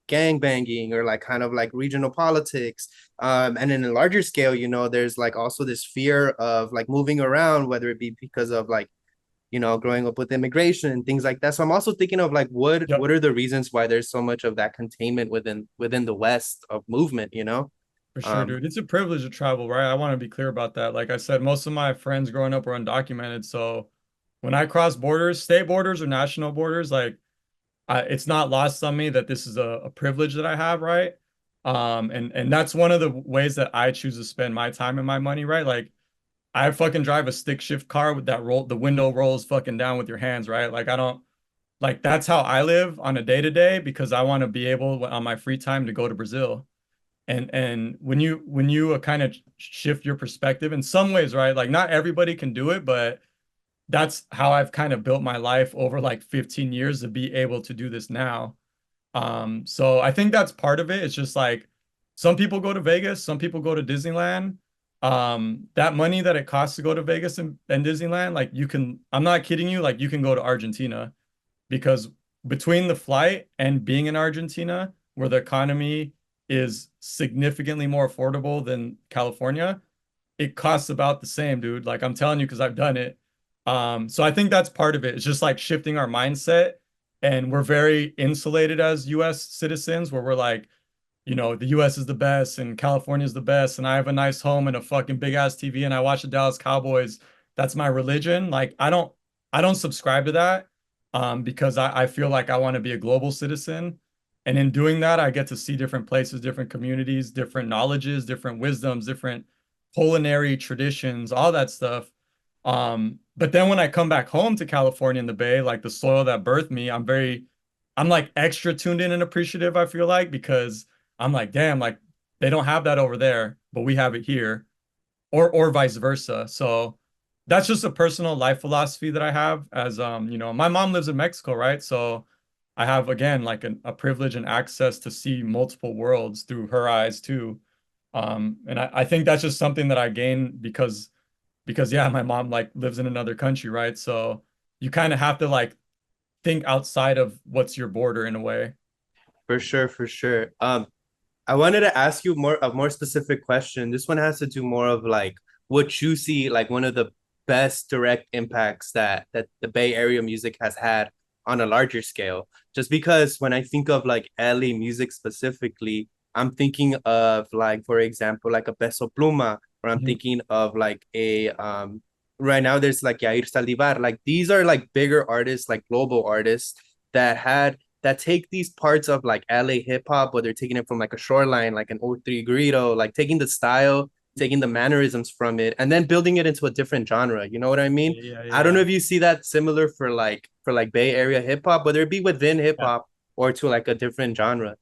gang banging or like kind of like regional politics. And in a larger scale, there's like also this fear of like moving around, whether it be because of like, growing up with immigration and things like that. So I'm also thinking of like Yep. what are the reasons why there's so much of that containment within the West of movement. For sure, Um, dude. It's a privilege to travel, right? I want to be clear about that. Like I said, most of my friends growing up were undocumented. So when I cross borders, state borders or national borders, like it's not lost on me that this is a privilege that I have, right? And that's one of the ways that I choose to spend my time and my money, right? Like I fucking drive a stick shift car with that roll, the window rolls fucking down with your hands, right? Like I don't like that's how I live on a day to day because I want to be able on my free time to go to Brazil. And when you kind of shift your perspective in some ways, right? Like not everybody can do it, but that's how I've kind of built my life over like 15 years to be able to do this now. So I think that's part of it. It's just like some people go to Vegas, some people go to Disneyland. That money that it costs to go to Vegas and Disneyland, like I'm not kidding you, like you can go to Argentina because between the flight and being in Argentina, where the economy is significantly more affordable than California, it costs about the same, dude. Like I'm telling you, because I've done it. So I think that's part of it. It's just like shifting our mindset. And we're very insulated as US citizens, where we're like, the US is the best and California is the best, and I have a nice home and a fucking big ass TV and I watch the Dallas Cowboys. That's my religion. Like I don't subscribe to that because I feel like I want to be a global citizen. And in doing that, I get to see different places, different communities, different knowledges, different wisdoms, different culinary traditions, all that stuff. But then when I come back home to California in the Bay, like the soil that birthed me, I'm like extra tuned in and appreciative, I feel like, because I'm like, damn, like they don't have that over there, but we have it here, or vice versa. So that's just a personal life philosophy that I have as my mom lives in Mexico, right? So I have again like a privilege and access to see multiple worlds through her eyes too. And I think that's just something that I gain because yeah, my mom like lives in another country, right? So you kind of have to like think outside of what's your border in a way. for sure, for sure. I wanted to ask you more specific question. This one has to do more of like what you see like one of the best direct impacts that the Bay Area music has had on a larger scale. Just because when I think of like LA music specifically, I'm thinking of like for example like a Peso Pluma, or I'm Mhm. thinking of like a right now there's like Yair Saldivar. Like these are like bigger artists, like global artists that take these parts of like LA hip hop, but they're taking it from like a shoreline, like an O3 Grito, like taking the style, taking the mannerisms from it, and then building it into a different genre. You know what I mean? Yeah, I don't know yeah, if you see that similar for like Bay Area hip hop, whether it be within hip yeah. hop or to like a different genre.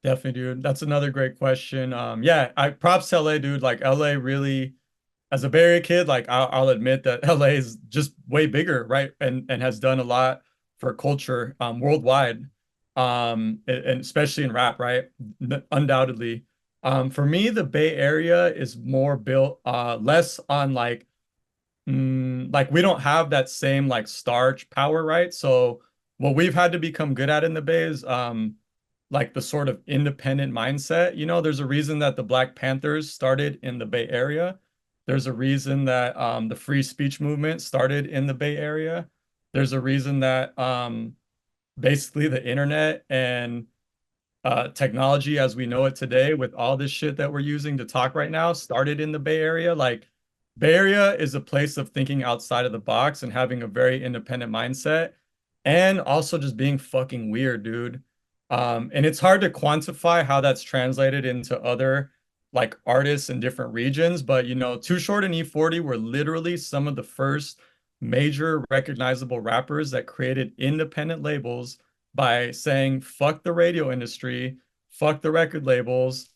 Definitely, dude. That's another great question. Yeah, I props to LA, dude. Like LA really, as a Bay Area kid, like I'll admit that LA is just way bigger, right? And has done a lot for culture worldwide. and especially in rap, right? Undoubtedly. For me, the Bay Area is more built less on like we don't have that same like starch power, right? So what we've had to become good at in the Bay is like the sort of independent mindset. You know, there's a reason that the Black Panthers started in the Bay Area. There's a reason that the free speech movement started in the Bay Area. There's a reason that basically the internet and technology as we know it today with all this shit that we're using to talk right now started in the Bay Area. Like, Bay Area is a place of thinking outside of the box and having a very independent mindset and also just being fucking weird, dude. And it's hard to quantify how that's translated into other like artists in different regions, but you know, Too Short and E40 were literally some of the first major recognizable rappers that created independent labels by saying, fuck the radio industry, fuck the record labels.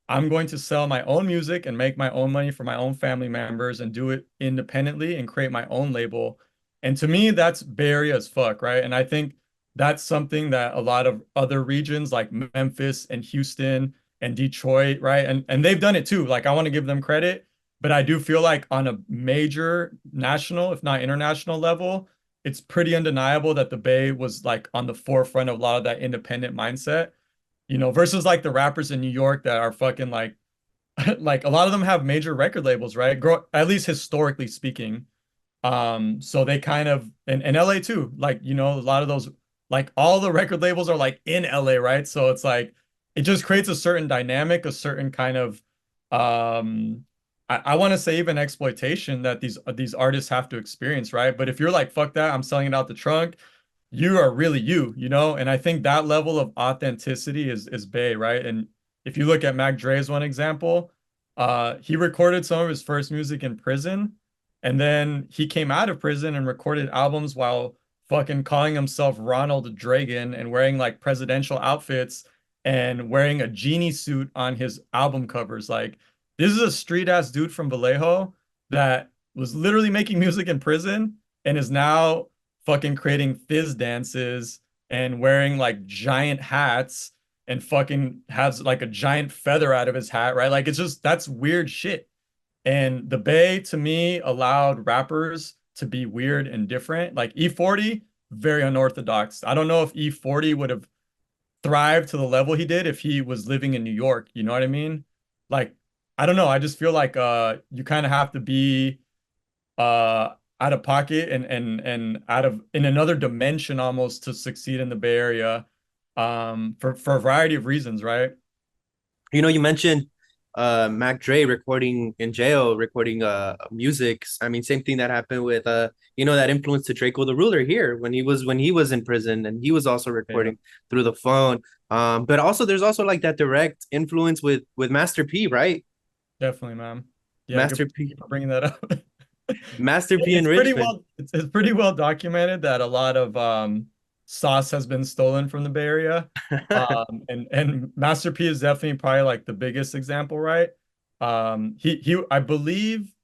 I'm going to sell my own music and make my own money for my own family members and do it independently and create my own label. And to me, that's Bay Area as fuck, right? And I think that's something that a lot of other regions like Memphis and Houston and Detroit, right? And they've done it too. Like I want to give them credit, but I do feel like on a major national, if not international level, it's pretty undeniable that the Bay was like on the forefront of a lot of that independent mindset, you know, versus like the rappers in New York that are fucking like like a lot of them have major record labels, right? At least historically speaking. So they kind of and LA too, like, you know, a lot of those like all the record labels are like in LA, right? So it's like it just creates a certain dynamic, a certain kind of I want to say even exploitation that these artists have to experience, right? But if you're like, fuck that, I'm selling it out the trunk, you are really you, you know? And I think that level of authenticity is Bay, right? And if you look at Mac Dre's one example, he recorded some of his first music in prison, and then he came out of prison and recorded albums while fucking calling himself Ronald Dragon and wearing like presidential outfits and wearing a genie suit on his album covers. Like, this is a street ass dude from Vallejo that was literally making music in prison and is now fucking creating fizz dances and wearing like giant hats and fucking has like a giant feather out of his hat, right? Like it's just that's weird shit. And the Bay to me allowed rappers to be weird and different. Like E40, very unorthodox. I don't know if E40 would have thrived to the level he did if he was living in New York. You know what I mean? Like, I don't know. I just feel like you kind of have to be out of pocket and out of in another dimension almost to succeed in the Bay Area for a variety of reasons, right? You know, you mentioned Mac Dre recording in jail, recording music. I mean, same thing that happened with you know, that influence to Draco the Ruler here when he was in prison and he was also Yeah, recording through the phone. But also there's also like that direct influence with Master P, right? definitely, man. Yeah, good Master P, for bringing that up. Master P in It's pretty Richmond. well it's pretty well documented that a lot of sauce has been stolen from the Bay Area. And Master P is definitely probably like the biggest example, right? He I believe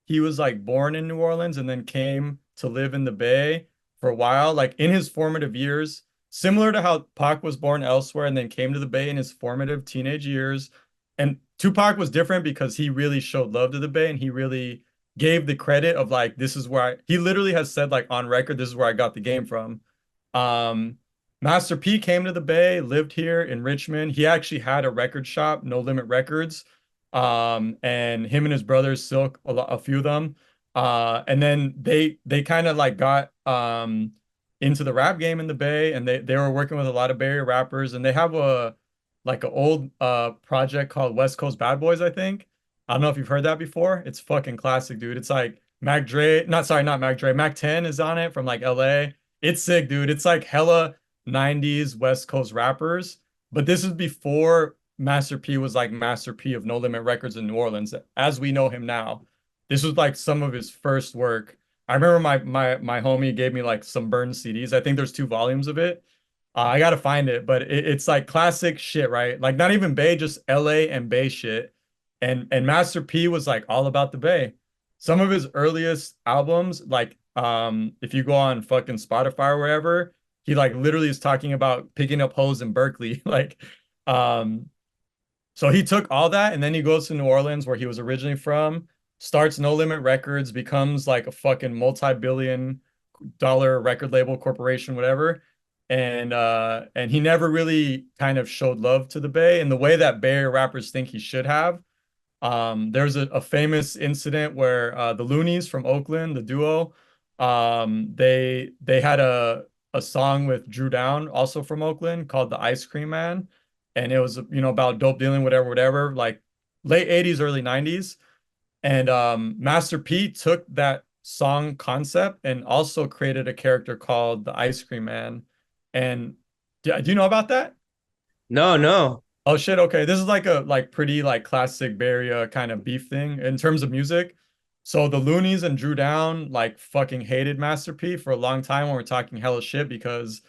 he was like born in New Orleans and then came to live in the Bay for a while, like in his formative years, similar to how Pac was born elsewhere and then came to the Bay in his formative teenage years. And Tupac was different because he really showed love to the Bay and he really gave the credit of like this is where he literally has said like on record this is where I got the game from. Um Master P came to the Bay, lived here in Richmond. He actually had a record shop, No Limit Records. And him and his brothers Silk a few of them. And then they kind of like got into the rap game in the Bay and they were working with a lot of Bay Area rappers and they have a like an old project called West Coast Bad Boys, I think. I don't know if you've heard that before. It's fucking classic, dude. It's like Mac Dre, not sorry, not Mac Dre. Mac 10 is on it from like LA. It's sick, dude. It's like hella 90s West Coast rappers. But this is before Master P was like Master P of No Limit Records in New Orleans, as we know him now. This was like some of his first work. I remember my homie gave me like some burned CDs. I think there's two volumes of it. I gotta find it, but it's like classic shit, right? Like not even Bay, just LA and Bay shit. And Master P was like all about the Bay. Some of his earliest albums, like if you go on fucking Spotify or wherever, He like literally is talking about picking up hoes in Berkeley. Like, um, so he took all that and then he goes to New Orleans where he was originally from, starts No Limit Records, becomes like a fucking multi-billion dollar record label corporation, whatever. And he never really kind of showed love to the Bay in the way that Bay Area rappers think he should have. There's a famous incident where the Loonies from Oakland, the duo, they had a song with Drew Down, also from Oakland, called The Ice Cream Man. And it was, about dope dealing, whatever, whatever, like late 80s, early 90s. And Master P took that song concept and also created a character called the Ice Cream Man. And do you know about that? No, no. Oh shit, okay. This is like a like pretty like classic Bay Area kind of beef thing in terms of music. So the Loonies and Drew Down like fucking hated Master P for a long time when we're talking hella shit because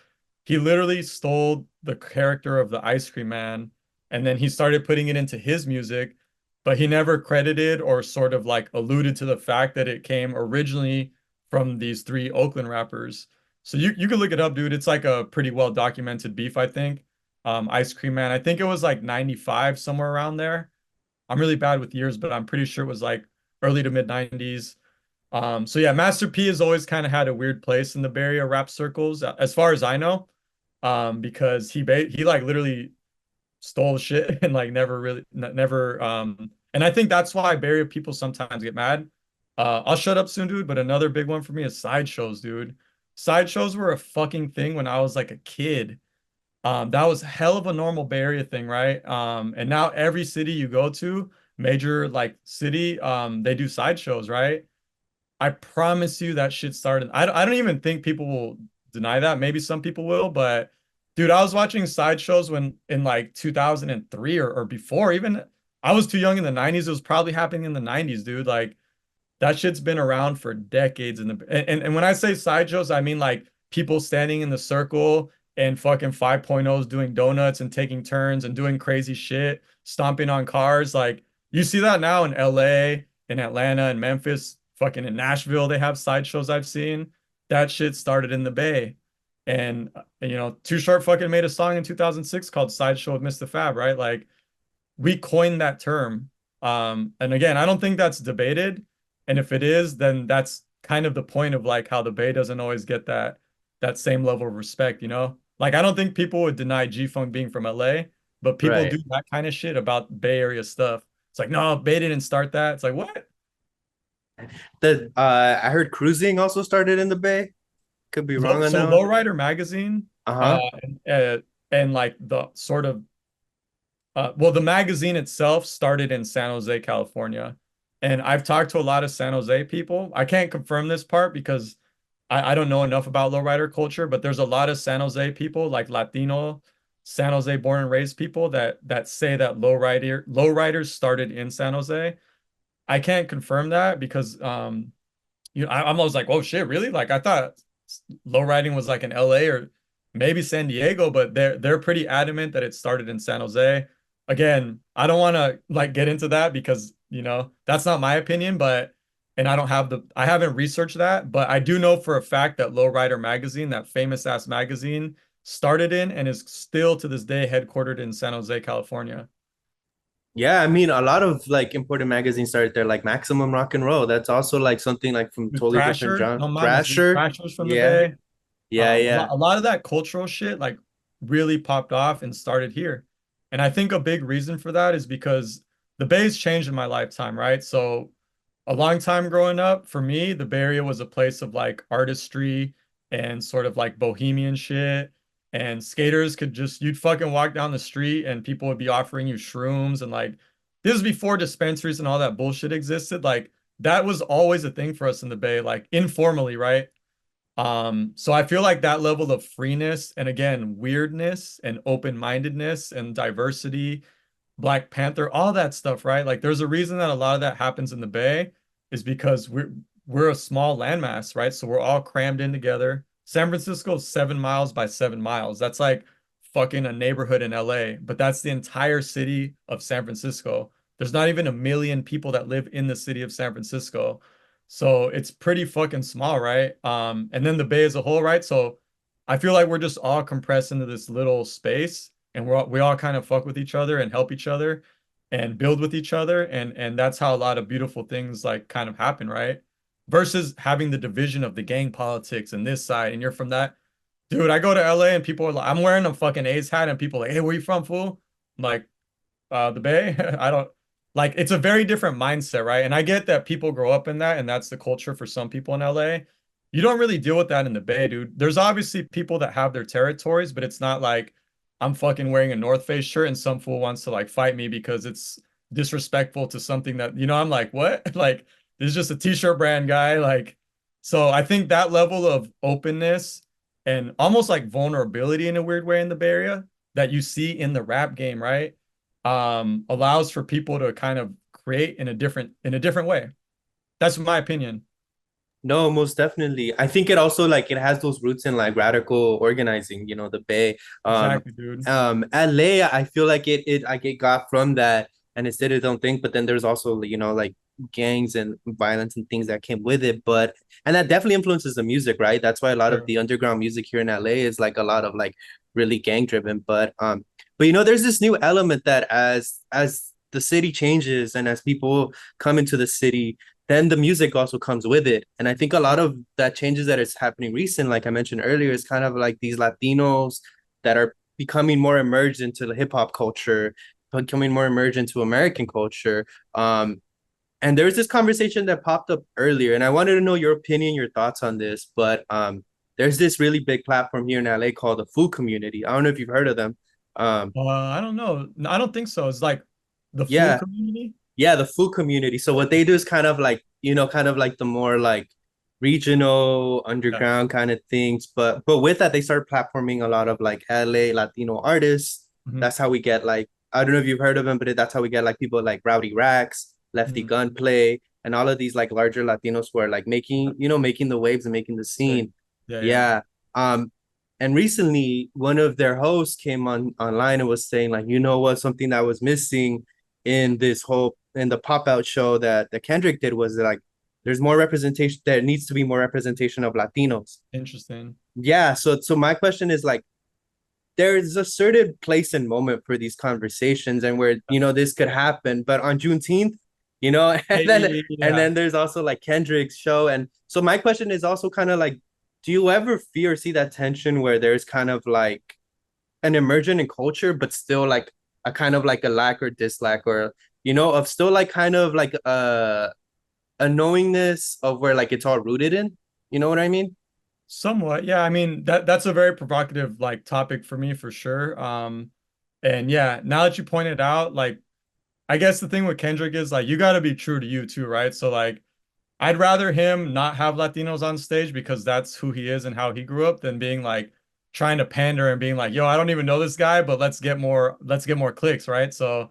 he literally stole the character of the Ice Cream Man and then he started putting it into his music, but he never credited or sort of like alluded to the fact that it came originally from these three Oakland rappers. So you can look it up, dude. It's like a pretty well documented beef, I think. Ice Cream Man. I think it was like 95, somewhere around there. I'm really bad with years, but I'm pretty sure it was like early to mid 90s. So yeah, Master P has always kind of had a weird place in the Bay Area rap circles, as far as I know, because he like literally stole shit and like never really never and I think that's why Bay Area people sometimes get mad. I'll shut up soon, dude, but another big one for me is sideshows, dude. Sideshows were a fucking thing when I was like a kid. That was hell of a normal Bay Area thing, right? And now every city you go to, major like city, they do sideshows, right? I promise you that shit started. I don't even think people will deny that. Maybe some people will, but dude, I was watching sideshows when in like 2003 or before, even I was too young in the 90s. It was probably happening in the 90s, dude. Like that shit's been around for decades in the and when I say side shows, I mean like people standing in the circle and fucking 5.0s doing donuts and taking turns and doing crazy shit, stomping on cars. Like you see that now in LA, in Atlanta, and Memphis, fucking in Nashville, they have side shows I've seen. That shit started in the Bay. And Too Short fucking made a song in 2006 called Sideshow with Mr. Fab, right? Like we coined that term. And again, I don't think that's debated. And if it is, then that's kind of the point of like how the Bay doesn't always get that same level of respect, you know? Like I don't think people would deny G-Funk being from LA, but people do Right. that kind of shit about Bay Area stuff. It's like, no, Bay didn't start that. It's like, what? The I heard cruising also started in the Bay. Could be wrong on So that one. Lowrider magazine, uh, Uh-huh. and like the sort of well, the magazine itself started in San Jose, California. And I've talked to a lot of San Jose people. I can't confirm this part because I don't know enough about lowrider culture, but there's a lot of San Jose people, like Latino, San Jose born and raised people that say that lowriders started in San Jose. I can't confirm that because I'm always like, oh shit, really? Like I thought low riding was like in LA or maybe San Diego, but they're pretty adamant that it started in San Jose. Again, I don't want to like get into that because, that's not my opinion, but and I haven't researched that, but I do know for a fact that Lowrider magazine, that famous ass magazine, started in and is still to this day headquartered in San Jose, California. Yeah, I mean a lot of like important magazines started there, like Maximum Rock and Roll. That's also like something like from With totally different Thrasher, genre. no mames, dude. Thrasher. Thrasher's from the Yeah, Bay. yeah, yeah. A lot of that cultural shit like really popped off and started here. And I think a big reason for that is because the Bay's changed in my lifetime, right? So a long time growing up, for me, the Bay Area was a place of like artistry and sort of like bohemian shit. And skaters could just, you'd fucking walk down the street and people would be offering you shrooms. And like, this is before dispensaries and all that bullshit existed. Like, that was always a thing for us in the Bay, like informally, right? So I feel like that level of freeness and again, weirdness and open-mindedness and diversity, Black Panther, all that stuff, right? Like there's a reason that a lot of that happens in the Bay is because we're a small landmass, right? So we're all crammed in together. San Francisco is 7 miles by 7 miles. That's like fucking a neighborhood in LA, but that's the entire city of San Francisco. There's not even a million people that live in the city of San Francisco. So it's pretty fucking small, right? And then the Bay as a whole, right? So I feel like we're just all compressed into this little space, and we all kind of fuck with each other and help each other and build with each other, and that's how a lot of beautiful things like kind of happen, right? Versus having the division of the gang politics and this side, and you're from that. Dude, I go to LA and people are like, I'm wearing a fucking A's hat, and people are like, hey, where you from, fool? I'm like, the Bay. I don't like it's a very different mindset, right? And I get that people grow up in that, and that's the culture for some people in LA. You don't really deal with that in the Bay, dude. There's obviously people that have their territories, but it's not like I'm fucking wearing a North Face shirt and some fool wants to like fight me because it's disrespectful to something that, I'm like, what? Like, this is just a t-shirt brand guy. Like, so I think that level of openness and almost like vulnerability in a weird way in the Bay Area that you see in the rap game, right? Allows for people to kind of create in a different way. That's my opinion. No, most definitely. I think it also like it has those roots in like radical organizing, the Bay. Exactly, dude. LA, I feel like it got from that and it did its own thing, but then there's also, like gangs and violence and things that came with it. But and that definitely influences the music, right? That's why a lot of Sure. the underground music here in LA is like a lot of like really gang driven. But there's this new element that as the city changes and as people come into the city, then the music also comes with it. And I think a lot of that changes that is happening recent, like I mentioned earlier, is kind of like these Latinos that are becoming more emerged into the hip hop culture, becoming more emerged into American culture. And there's this conversation that popped up earlier, and I wanted to know your opinion, your thoughts on this. But there's this really big platform here in LA called the Food Community. I don't know if you've heard of them. Um, I don't know. No, I don't think so. It's like the food yeah, community. Yeah, the food community. So what they do is kind of like, kind of like the more like regional Yeah. underground kind of things. But with that, they start platforming a lot of like LA Latino artists. Mhm. That's how we get like, I don't know if you've heard of them, but that's how we get like people like Rowdy Rax, Lefty Mhm. Gunplay, and all of these like larger Latinos who are like making the waves and making the Sick. scene. Yeah, yeah. Yeah. Um, and recently one of their hosts came on online and was saying like, you know what, something that was missing in the pop out show that Kendrick did was like there's more representation, there needs to be more representation of Latinos. Interesting. Yeah, so my question is like there's a certain place and moment for these conversations and where this could happen, but on Juneteenth, and then Hey, and yeah. then there's also like Kendrick's show. And so my question is also kind of like, do you ever fear see that tension where there's kind of like an emergent in culture, but still like a kind of like a lack or dislike or of still like kind of like a knowingness of where like it's all rooted in. You know what I mean? Somewhat. Yeah, I mean that's a very provocative like topic for me for sure. And yeah, now that you pointed out, like I guess the thing with Kendrick is like you got to be true to you too, right? So like I'd rather him not have Latinos on stage because that's who he is and how he grew up than being like trying to pander and being like, yo, I don't even know this guy, but let's get more clicks, right? So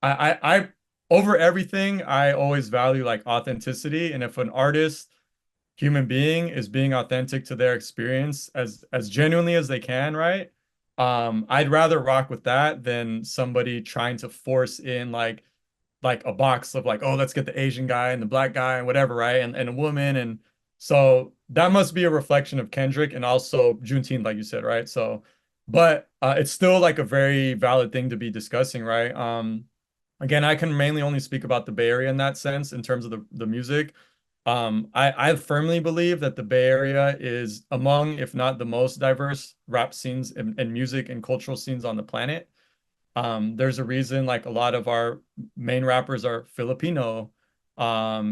I over everything, I always value like authenticity. And if an artist, human being is being authentic to their experience as genuinely as they can, right? I'd rather rock with that than somebody trying to force in like a box of like, oh, let's get the Asian guy and the black guy and whatever, right? And a woman. And so that must be a reflection of Kendrick and also Juneteenth, like you said, right? So, but it's still like a very valid thing to be discussing, right? Again, I can mainly only speak about the Bay Area in that sense in terms of the music. I firmly believe that the Bay Area is among, if not the most diverse rap scenes and music and cultural scenes on the planet. There's a reason like a lot of our main rappers are Filipino. I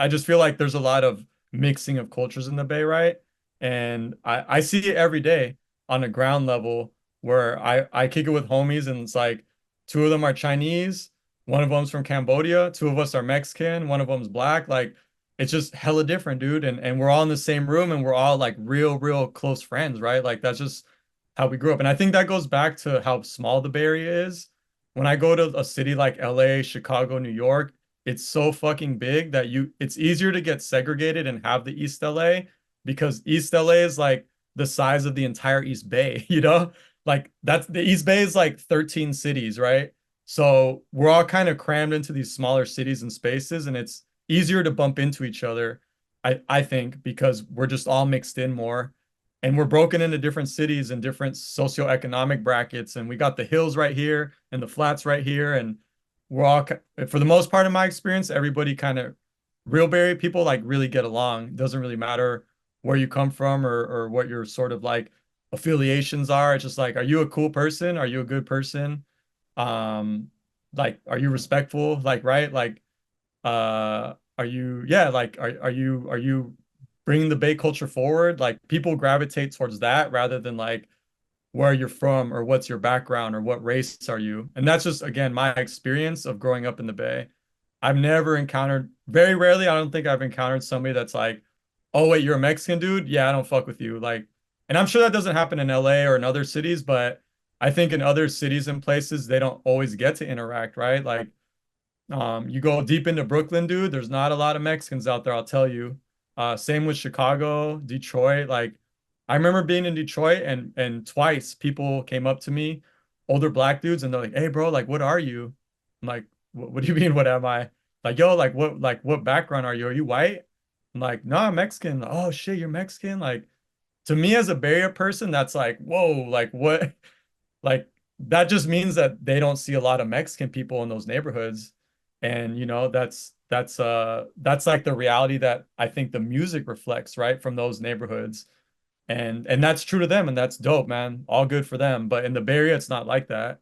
just feel like there's a lot of mixing of cultures in the Bay, right? And I see it every day on a ground level where I kick it with homies and it's like two of them are Chinese, one of them's from Cambodia, two of us are Mexican, one of them's black. Like it's just hella different, dude. And we're all in the same room and we're all like real close friends, right? Like that's just how we grew up. And I think that goes back to how small the Bay Area is. When I go to a city like LA, Chicago, New York, it's so fucking big that it's easier to get segregated and have the East LA because East LA is like the size of the entire East Bay, you know? Like that's the East Bay is like 13 cities, right? So we're all kind of crammed into these smaller cities and spaces, and it's easier to bump into each other. I think because we're just all mixed in more and we're broken into different cities and different socioeconomic brackets. And we got the hills right here and the flats right here. And we're all, for the most part, in my experience, everybody kind of real Barry people like really get along. It doesn't really matter where you come from or what your sort of like affiliations are. It's just like, are you a cool person? Are you a good person? Um, like, are you respectful? Like, right? Like, are you, yeah, like, are you bringing the Bay culture forward? Like, people gravitate towards that rather than like where you're from or what's your background or what race are you? And that's just, again, my experience of growing up in the Bay. I've never encountered, very rarely, I don't think I've encountered somebody that's like, oh, wait, you're a Mexican dude? Yeah, I don't fuck with you. Like, and I'm sure that doesn't happen in LA or in other cities, but I think in other cities and places, they don't always get to interact, right? Like, you go deep into Brooklyn, dude, there's not a lot of Mexicans out there, I'll tell you. Same with Chicago, Detroit. Like, I remember being in Detroit and twice people came up to me, older black dudes, and they're like, "Hey, bro, like, what are you?" I'm like, what do you mean, what am I?" Like, yo, like, what background are you? Are you white? I'm like, no, I'm Mexican. Oh shit, you're Mexican? Like, to me as a Bay Area person, that's like, whoa, like what? Like that just means that they don't see a lot of Mexican people in those neighborhoods. And that's like the reality that I think the music reflects, right, from those neighborhoods. And that's true to them and that's dope, man. All good for them. But in the Bay Area, it's not like that.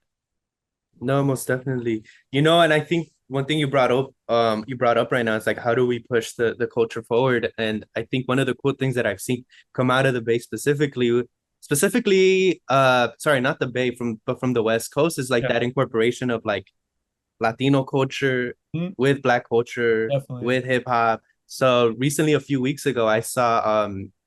No, most definitely. And I think one thing you brought up right now is like how do we push the culture forward? And I think one of the cool things that I've seen come out of the Bay specifically, sorry, not the Bay but from the West Coast is like Yeah. that incorporation of like Latino culture Mm, with Black culture definitely. with hip hop. So recently, a few weeks ago, I'm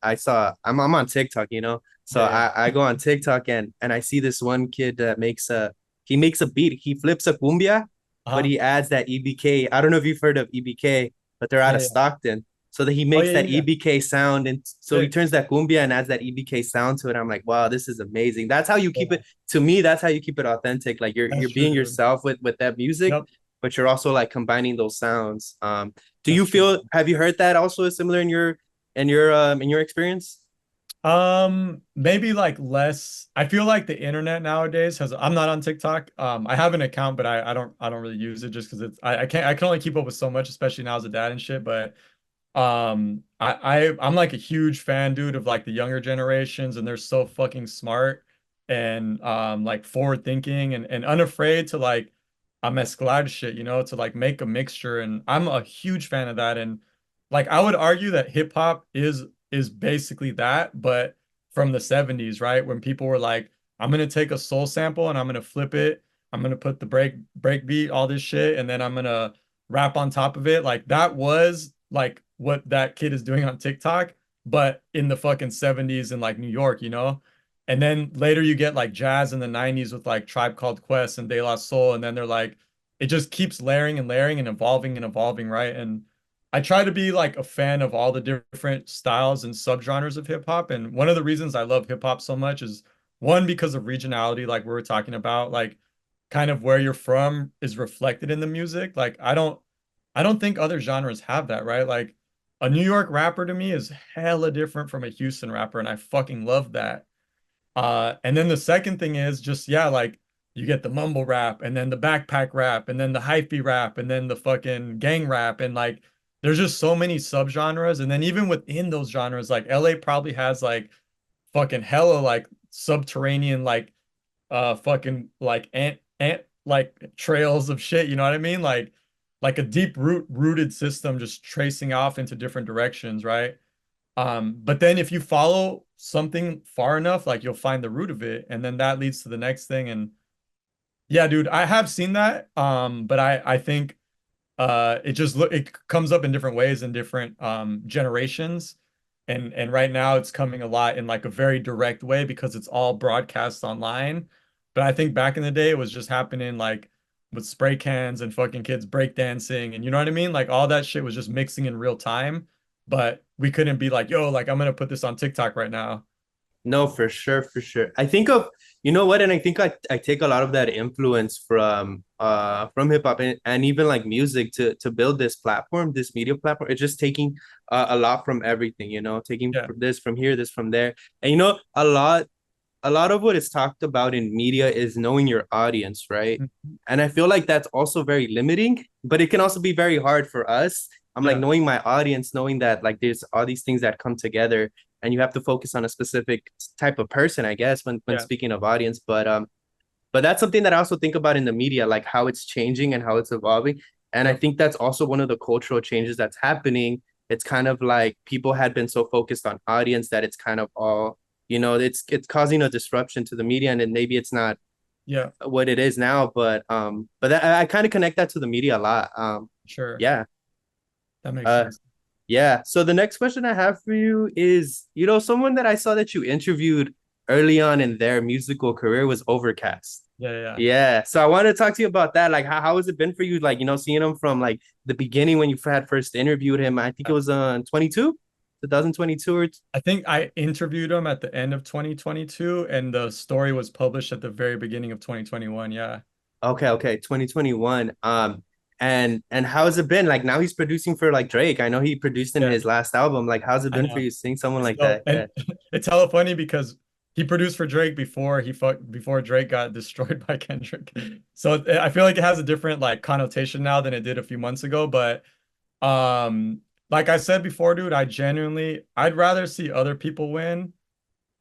on TikTok, so Yeah, yeah. I go on TikTok and I see this one kid that makes a beat. He flips a cumbia, but Uh-huh. he adds that EBK. I don't know if you've heard of EBK, but they're out Yeah, of yeah. Stockton. So that he Oh makes yeah, that yeah, yeah. EBK sound, and so he Sick. turns that cumbia and adds that EBK sound to it. I'm like, wow, this is amazing. That's how you keep Yeah. it. To me, that's how you keep it authentic. Like you're That's true, being dude. yourself with that music, Yep, but you're also like combining those sounds. Do that's you true. feel? Have you heard that also is similar in your experience? Maybe like less. I feel like the internet nowadays has, I'm not on TikTok. I have an account, but I don't really use it just because I can only keep up with so much, especially now as a dad and shit. But I'm like a huge fan, dude, of like the younger generations, and they're so fucking smart and like forward thinking and unafraid to like mezclar shit, to like make a mixture. And I'm a huge fan of that. And like I would argue that hip hop is basically that, but from the 70s, right? When people were like, I'm gonna take a soul sample and I'm gonna flip it, I'm gonna put the break beat, all this shit, and then I'm gonna rap on top of it. Like that was like what that kid is doing on TikTok, but in the fucking 70s in like New York, And then later you get like jazz in the 90s with like Tribe Called Quest and De La Soul, and then they're like, it just keeps layering and layering and evolving, right? And I try to be like a fan of all the different styles and subgenres of hip hop. And one of the reasons I love hip hop so much is one, because of regionality, like we were talking about, like kind of where you're from is reflected in the music. Like I don't think other genres have that, right? Like a New York rapper to me is hella different from a Houston rapper, and I fucking love that. And then the second thing is just, yeah, like you get the mumble rap and then the backpack rap and then the hyphy rap and then the fucking gang rap. And like there's just so many subgenres. And then even within those genres, like LA probably has like fucking hella like subterranean like fucking like ant like trails of shit, you know what I mean? Like a deep rooted system just tracing off into different directions, right? But then if you follow something far enough, like you'll find the root of it, and then that leads to the next thing. And yeah, dude, I have seen that. But I think it comes up in different ways in different generations. And right now it's coming a lot in like a very direct way because it's all broadcast online. But I think back in the day it was just happening like with spray cans and fucking kids breakdancing and you know what I mean? Like all that shit was just mixing in real time. But we couldn't be like, yo, like I'm gonna put this on TikTok right now. No, for sure, for sure. I think of, you know what, and I think I take a lot of that influence from hip hop and even like music to build this platform, this media platform. It's just taking a lot from everything, you know, taking Yeah. this from here, this from there. And you know, a lot of what is talked about in media is knowing your audience, right? Mhm. And I feel like that's also very limiting, but it can also be very hard for us. I'm like Yeah. knowing my audience, knowing that like there's all these things that come together and you have to focus on a specific type of person, I guess, when Yeah. speaking of audience. But that's something that I also think about in the media, like how it's changing and how it's evolving. And I Yep. think that's also one of the cultural changes that's happening. It's kind of like people had been so focused on audience that it's kind of all, you know, it's causing a disruption to the media, and then maybe it's not Yeah. what it is now. But that, I kind of connect that to the media a lot. Sure. Yeah. That makes Uh, sense. yeah. So the next question I have for you is, you know, someone that I saw that you interviewed early on in their musical career was Overcast. Yeah. Yeah. Yeah. Yeah. So I wanted to talk to you about that. Like, how has it been for you? Like, you know, seeing him from like the beginning when you had first interviewed him. I think it Yeah. was 22, 2022 or I think I interviewed him at the end of 2022, and the story was published at the very beginning of 2021. Yeah. okay, 2021. And how's it been? Like now he's producing for like Drake. I know he produced in Yeah. his last album. Like, how's it I been for know. you seeing someone like So, that? Yeah. and it's hella funny because he produced for Drake before Drake got destroyed by Kendrick. So I feel like it has a different like connotation now than it did a few months ago. But um, like I said before, dude, I'd rather see other people win,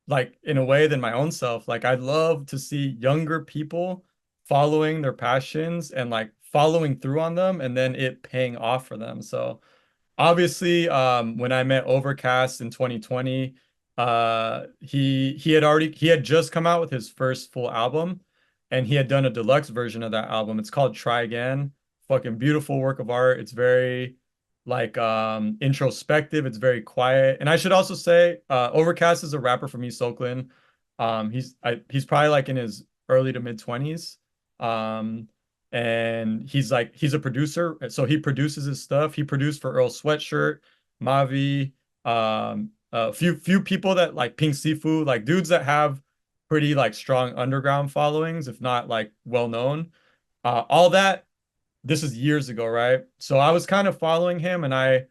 like in a way, than my own self. Like I'd love to see younger people following their passions and like following through on them and then it paying off for them. So obviously, when I met Overcast in 2020, he had just come out with his first full album, and he had done a deluxe version of that album. It's called Try Again. Fucking beautiful work of art. It's very like introspective. It's very quiet. And I should also say, Overcast is a rapper from East Oakland. He's probably like in his early to mid 20s. Um, and he's a producer, so he produces his stuff. He produced for Earl Sweatshirt, Mavi, a few people that like Pink Seafood, like dudes that have pretty like strong underground followings, if not like well known. All that this is years ago, right? So I was kind of following him, and I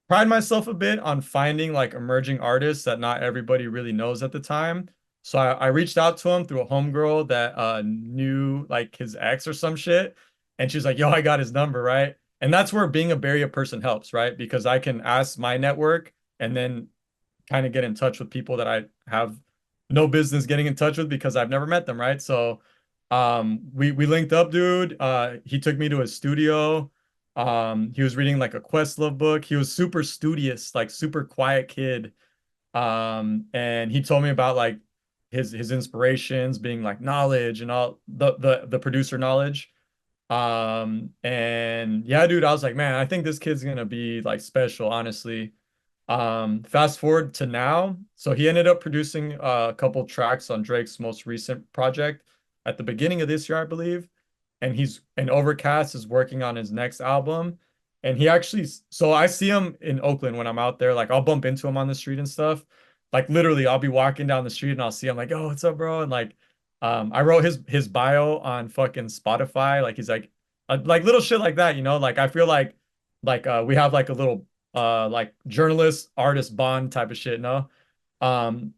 pride myself a bit on finding like emerging artists that not everybody really knows at the time. So I reached out to him through a homegirl that knew like his ex or some shit. And she's like, yo, I got his number, right? And that's where being a barrier person helps, right? Because I can ask my network and then kind of get in touch with people that I have no business getting in touch with because I've never met them, right? So we linked up, dude. He took me to his studio. He was reading like a Questlove book. He was super studious, like super quiet kid. And he told me about like his inspirations being like knowledge and all the producer knowledge. And yeah, dude, I was like, man, I think this kid's gonna be like special, honestly. Fast forward to now. So he ended up producing a couple tracks on Drake's most recent project at the beginning of this year, I believe. And Overcast is working on his next album. And he actually, so I see him in Oakland when I'm out there. Like I'll bump into him on the street and stuff. Like literally, I'll be walking down the street and I'll see him like, oh, what's up, bro? And like, I wrote his bio on fucking Spotify. Like he's like little shit like that, you know? Like I feel like we have like a little like journalist artist bond type of shit, no? Um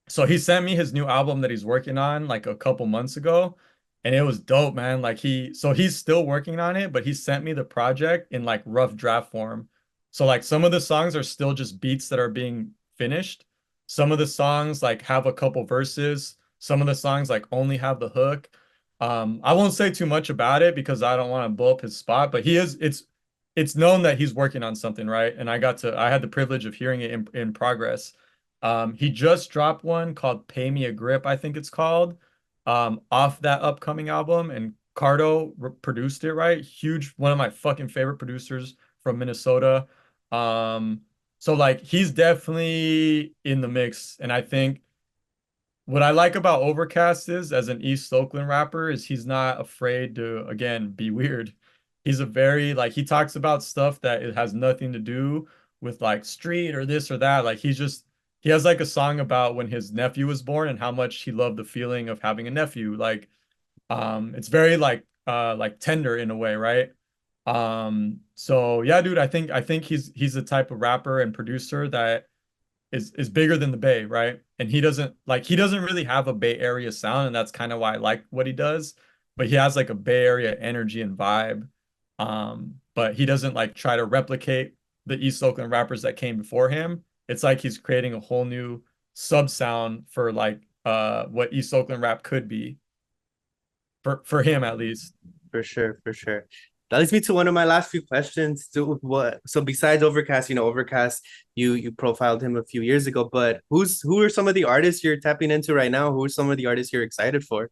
so he sent me his new album that he's working on like a couple months ago, and it was dope, man. He's still working on it, but he sent me the project in like rough draft form. So like some of the songs are still just beats that are being finished. Some of the songs like have a couple verses. Some of the songs like only have the hook. I won't say too much about it because I don't want to blow up his spot, but it's known that he's working on something, right? And I had the privilege of hearing it in progress. He just dropped one called Pay Me a Grip, I think it's called, off that upcoming album. And Cardo produced it, right? Huge, one of my fucking favorite producers from Minnesota. Um, so like he's definitely in the mix. And I think what I like about Overcast is, as an East Oakland rapper, is he's not afraid to, again, be weird. He's a very, like, he talks about stuff that it has nothing to do with like street or this or that. Like, he has like a song about when his nephew was born and how much he loved the feeling of having a nephew. Like, it's very like tender in a way, right? So yeah, dude, I think he's the type of rapper and producer that is bigger than the Bay, right? And he doesn't really have a Bay Area sound, and that's kind of why I like what he does. But he has like a Bay Area energy and vibe. But he doesn't like try to replicate the East Oakland rappers that came before him. It's like he's creating a whole new sub sound for like what East Oakland rap could be for him at least. For sure, for sure. That leads me to one of my last few questions. So besides Overcast, Overcast, you profiled him a few years ago, but who are some of the artists you're tapping into right now? Who are some of the artists you're excited for?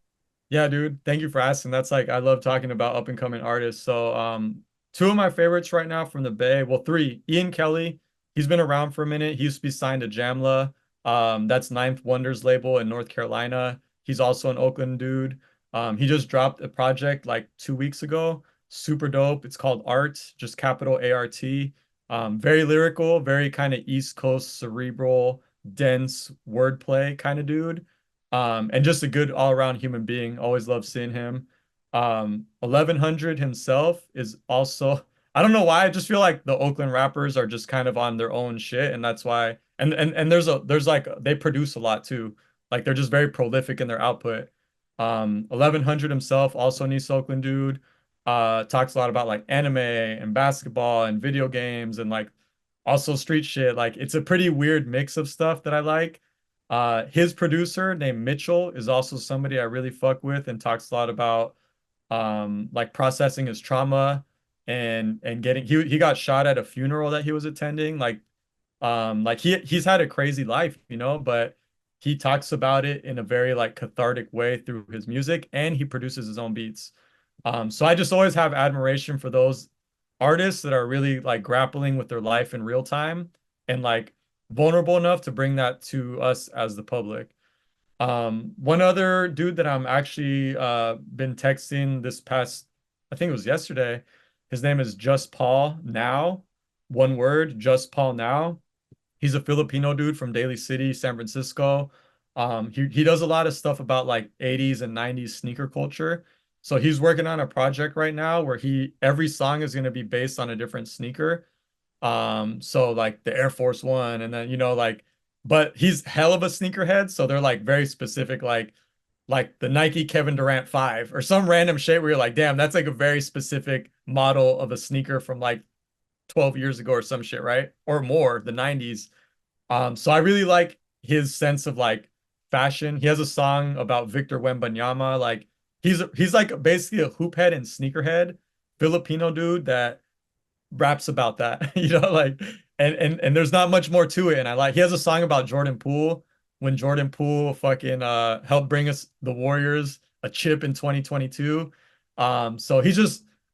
Yeah, dude. Thank you for asking. That's like I love talking about up and coming artists. So, two of my favorites right now from the Bay. Well, three. Ian Kelly. He's been around for a minute. He used to be signed to Jamla. That's Ninth Wonders label in North Carolina. He's also an Oakland dude. He just dropped a project like 2 weeks ago. Super dope. It's called Art, just capital ART. Very lyrical, very kind of East Coast cerebral, dense wordplay kind of dude. And just a good all-around human being. Always love seeing him. 1100 himself is also, I don't know why, I just feel like the Oakland rappers are just kind of on their own shit, and that's why. And there's like they produce a lot too. Like they're just very prolific in their output. 1100 himself, also an East Oakland dude. Talks a lot about like anime and basketball and video games and like also street shit. Like it's a pretty weird mix of stuff that I like. His producer named Mitchell is also somebody I really fuck with and talks a lot about like processing his trauma and getting he got shot at a funeral that he was attending. Like he's had a crazy life, but he talks about it in a very like cathartic way through his music and he produces his own beats. So I just always have admiration for those artists that are really like grappling with their life in real time and like vulnerable enough to bring that to us as the public. One other dude that I'm actually been texting this past, I think it was yesterday. His name is Just Paul Now. One word, Just Paul Now. He's a Filipino dude from Daly City, San Francisco. He does a lot of stuff about like 80s and 90s sneaker culture. So he's working on a project right now where he every song is going to be based on a different sneaker. So like the Air Force One, and then like, but he's hell of a sneakerhead, so they're like very specific, like the Nike Kevin Durant 5 or some random shit where you're like, damn, that's like a very specific model of a sneaker from like 12 years ago or some shit, right? Or more, the 90s. So I really like his sense of like fashion. He has a song about Victor Wembanyama. Like he's like basically a hoop head and sneakerhead Filipino dude that raps about that, like and there's not much more to it. And I like he has a song about Jordan Poole when Jordan Poole fucking helped bring us the Warriors a chip in 2022. So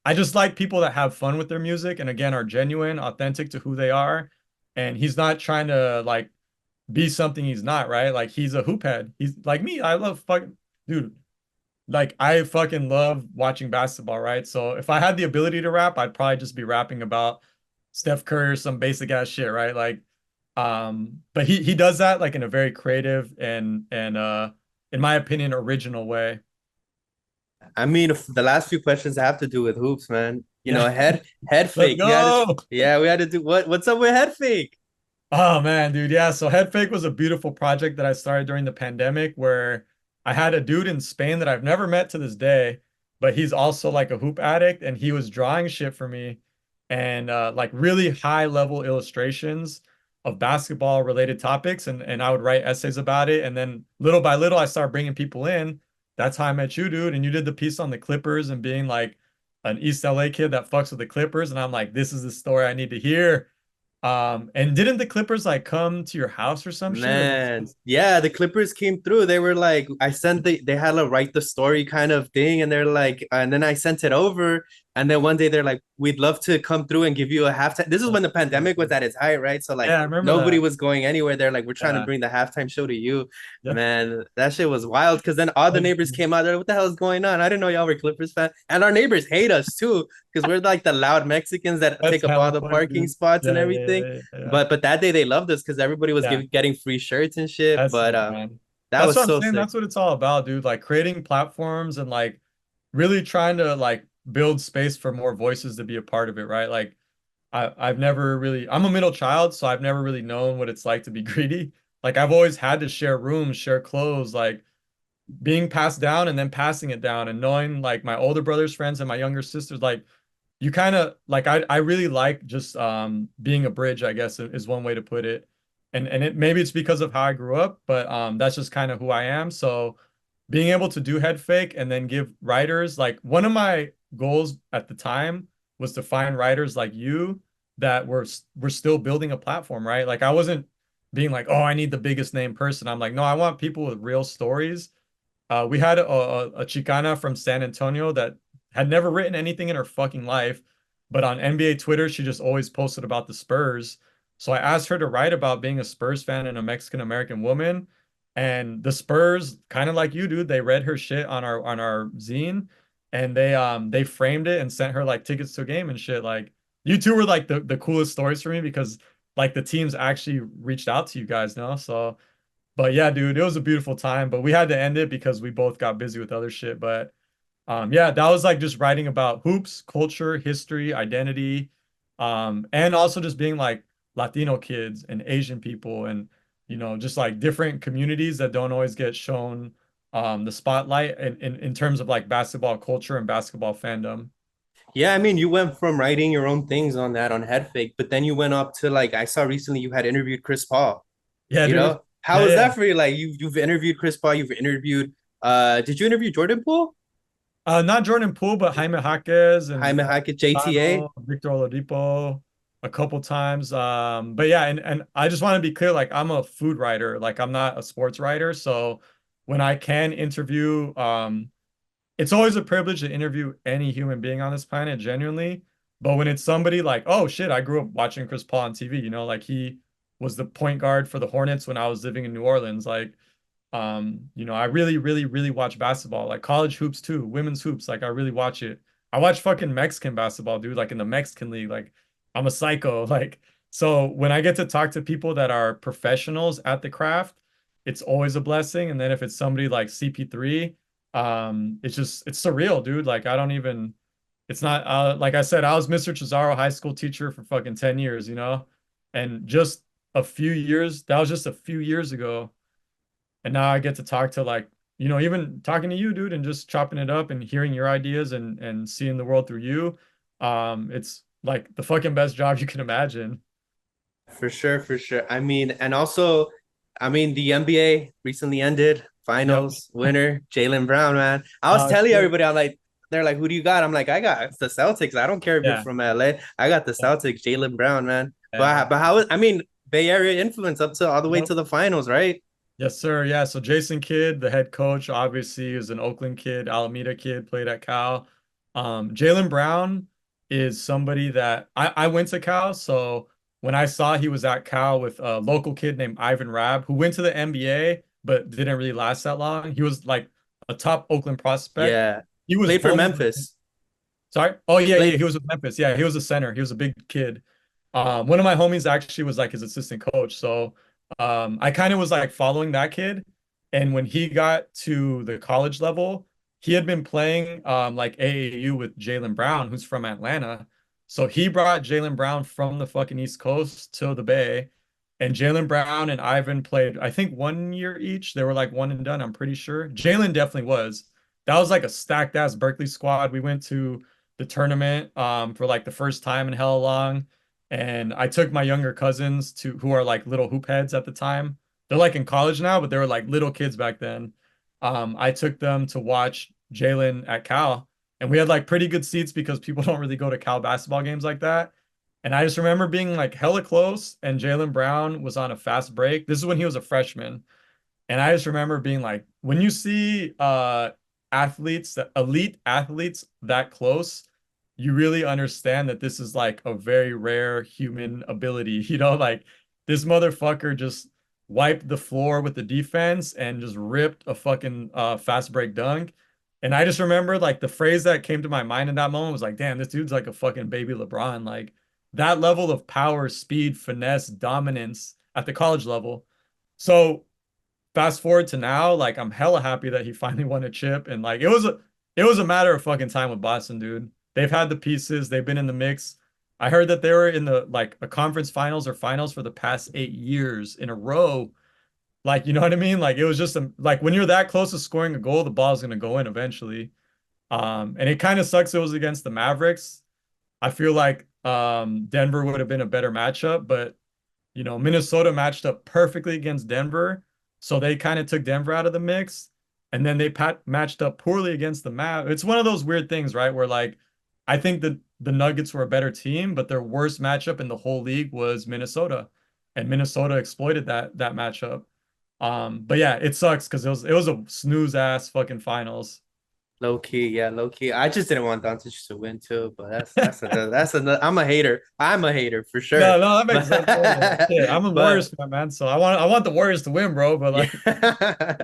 I just like people that have fun with their music and again are genuine, authentic to who they are. And he's not trying to like be something he's not, right? Like he's a hoop head. He's like me. I love fucking dude. Like I fucking love watching basketball, right? So if I had the ability to rap, I'd probably just be rapping about Steph Curry or some basic ass shit, right? Like, but he does that like in a very creative and in my opinion, original way. I mean, the last few questions have to do with hoops, man. Yeah, Head let's fake. go. We had to do what's up with head fake? Oh man, dude. Yeah. So Head Fake was a beautiful project that I started during the pandemic where I had a dude in Spain that I've never met to this day, but he's also like a hoop addict and he was drawing shit for me and like really high level illustrations of basketball related topics and I would write essays about it and then little by little I started bringing people in. That's how I met you, dude, and you did the piece on the Clippers and being like an East LA kid that fucks with the Clippers and I'm like this is the story I need to hear. And didn't the Clippers like come to your house or some shit? Or Man, yeah, the Clippers came through. They were like, they had to write the story kind of thing, and they're like, and then I sent it over. And then one day they're like, we'd love to come through and give you a halftime. This is when the pandemic was at its height, right? So like Yeah, I remember nobody that. was going anywhere. They're like, we're trying to Yeah. bring the halftime show to you. Yeah. Man, that shit was wild. Cause then all the neighbors came out there. What the hell is going on? I didn't know y'all were Clippers fans. And our neighbors hate us too, because we're like the loud Mexicans that That's take up all hella the funny, parking dude. spots and Yeah, yeah, everything. yeah, yeah, yeah. But that day they loved us because everybody was Yeah, getting free shirts and shit. that's But it, man. that That's was what I'm so saying. sick. That's what it's all about, dude. Like creating platforms and like really trying to like build space for more voices to be a part of it, right? Like I've never really, I'm a middle child, so I've never really known what it's like to be greedy. Like I've always had to share rooms, share clothes, like being passed down and then passing it down and knowing like my older brother's friends and my younger sisters, like you kind of like I really like just being a bridge, I guess is one way to put it. And it maybe it's because of how I grew up, but that's just kind of who I am. So being able to do head fake and then give writers like one of my goals at the time was to find writers like you that were still building a platform, right? Like I wasn't being like, oh, I need the biggest name person. I'm like, no, I want people with real stories. We had a Chicana from San Antonio that had never written anything in her fucking life, but on NBA Twitter, she just always posted about the Spurs. So I asked her to write about being a Spurs fan and a Mexican American woman. And the Spurs, kind of like you, dude, they read her shit on our zine and they framed it and sent her like tickets to a game and shit. Like you two were like the coolest stories for me because like the teams actually reached out to you guys, no? So but yeah, dude, it was a beautiful time. But we had to end it because we both got busy with other shit. But yeah, that was like just writing about hoops, culture, history, identity, and also just being like Latino kids and Asian people and just like different communities that don't always get shown the spotlight in terms of like basketball culture and basketball fandom. Yeah, I mean, you went from writing your own things on that on head fake, but then you went up to like I saw recently you had interviewed Chris Paul. Yeah, You dude. know, how Yeah, was yeah. that for you? Like you've interviewed Chris Paul, you've interviewed did you interview Jordan Poole? Not Jordan Poole, but Jaime Jaquez and Jaime Hackett, JTA? Chazaro, Victor Oladipo a couple times. But yeah, and I just want to be clear, like I'm a food writer, like I'm not a sports writer. So when I can interview, it's always a privilege to interview any human being on this planet, genuinely. But when it's somebody like, oh shit, I grew up watching Chris Paul on TV, like he was the point guard for the Hornets when I was living in New Orleans. Like I really, really, really watch basketball, like college hoops too, women's hoops. Like I really watch it. I watch fucking Mexican basketball, dude, like in the Mexican league. Like I'm a psycho. Like, so when I get to talk to people that are professionals at the craft, it's always a blessing. And then if it's somebody like CP3, it's surreal, dude. Like I don't even, it's not, like I said, I was Mr. Chazaro high school teacher for fucking 10 years, and just a few years, that was just a few years ago and now I get to talk to like, even talking to you, dude, and just chopping it up and hearing your ideas and seeing the world through you. It's like the fucking best job you can imagine. For sure, for sure. I mean, and also, I mean, the NBA recently ended. Yep. Finals winner, Jalen Brown, man. I was telling Shit. everybody, I'm like, they're like, who do you got? I'm like, I got the Celtics. I don't care if you're Yeah. from LA. I got the Yeah. Celtics, Jalen Brown, man. Yeah. But how I mean, Bay Area influence up to all the way Yep. to the finals, right? Yes, sir. Yeah. So Jason Kidd, the head coach, obviously is an Oakland kid, Alameda kid, played at Cal. Jalen Brown is somebody that I went to Cal. So when I saw he was at Cal with a local kid named Ivan Rabb, who went to the NBA but didn't really last that long. He was like a top Oakland prospect. Yeah. He was Played for bullied. Memphis. Sorry. Oh yeah, yeah. Played. He was with Memphis. Yeah, he was a center. He was a big kid. One of my homies actually was like his assistant coach. So I kind of was like following that kid. And when he got to the college level, he had been playing like AAU with Jalen Brown, who's from Atlanta. So he brought Jalen Brown from the fucking East Coast to the Bay. And Jalen Brown and Ivan played, I think, 1 year each. They were like one and done, I'm pretty sure. Jalen definitely was. That was like a stacked ass Berkeley squad. We went to the tournament for like the first time in hell long. And I took my younger cousins to who are like little hoop heads at the time. They're like in college now, but they were like little kids back then. I took them to watch Jalen at Cal, and we had like pretty good seats because people don't really go to Cal basketball games like that. And I just remember being like hella close, and Jalen Brown was on a fast break. This is when he was a freshman. And I just remember being like, when you see athletes, elite athletes that close, you really understand that this is like a very rare human ability. Like this motherfucker just wiped the floor with the defense and just ripped a fucking fast break dunk. And I just remember like the phrase that came to my mind in that moment was like, damn, this dude's like a fucking baby LeBron. Like that level of power, speed, finesse, dominance at the college level. So fast forward to now, like I'm hella happy that he finally won a chip, and like it was a matter of fucking time with Boston, dude. They've had the pieces, they've been in the mix. I heard that they were in the like a conference finals or finals for the past 8 years in a row. Like, you know what I mean? Like it was just like when you're that close to scoring a goal, the ball's gonna go in eventually. And it kind of sucks it was against the Mavericks. I feel like Denver would have been a better matchup, but Minnesota matched up perfectly against Denver, so they kind of took Denver out of the mix, and then they matched up poorly against the Mavs. It's one of those weird things, right? Where like I think the Nuggets were a better team, but their worst matchup in the whole league was Minnesota, and Minnesota exploited that matchup. But yeah, it sucks because it was a snooze ass fucking finals. Low key, yeah, low key. I just didn't want Doncic to win too, but that's another. I'm a hater. I'm a hater for sure. No, no, that makes sense. Yeah, yeah. But Shit, I'm a but Warriors fan, man. So I want the Warriors to win, bro. But like, yeah.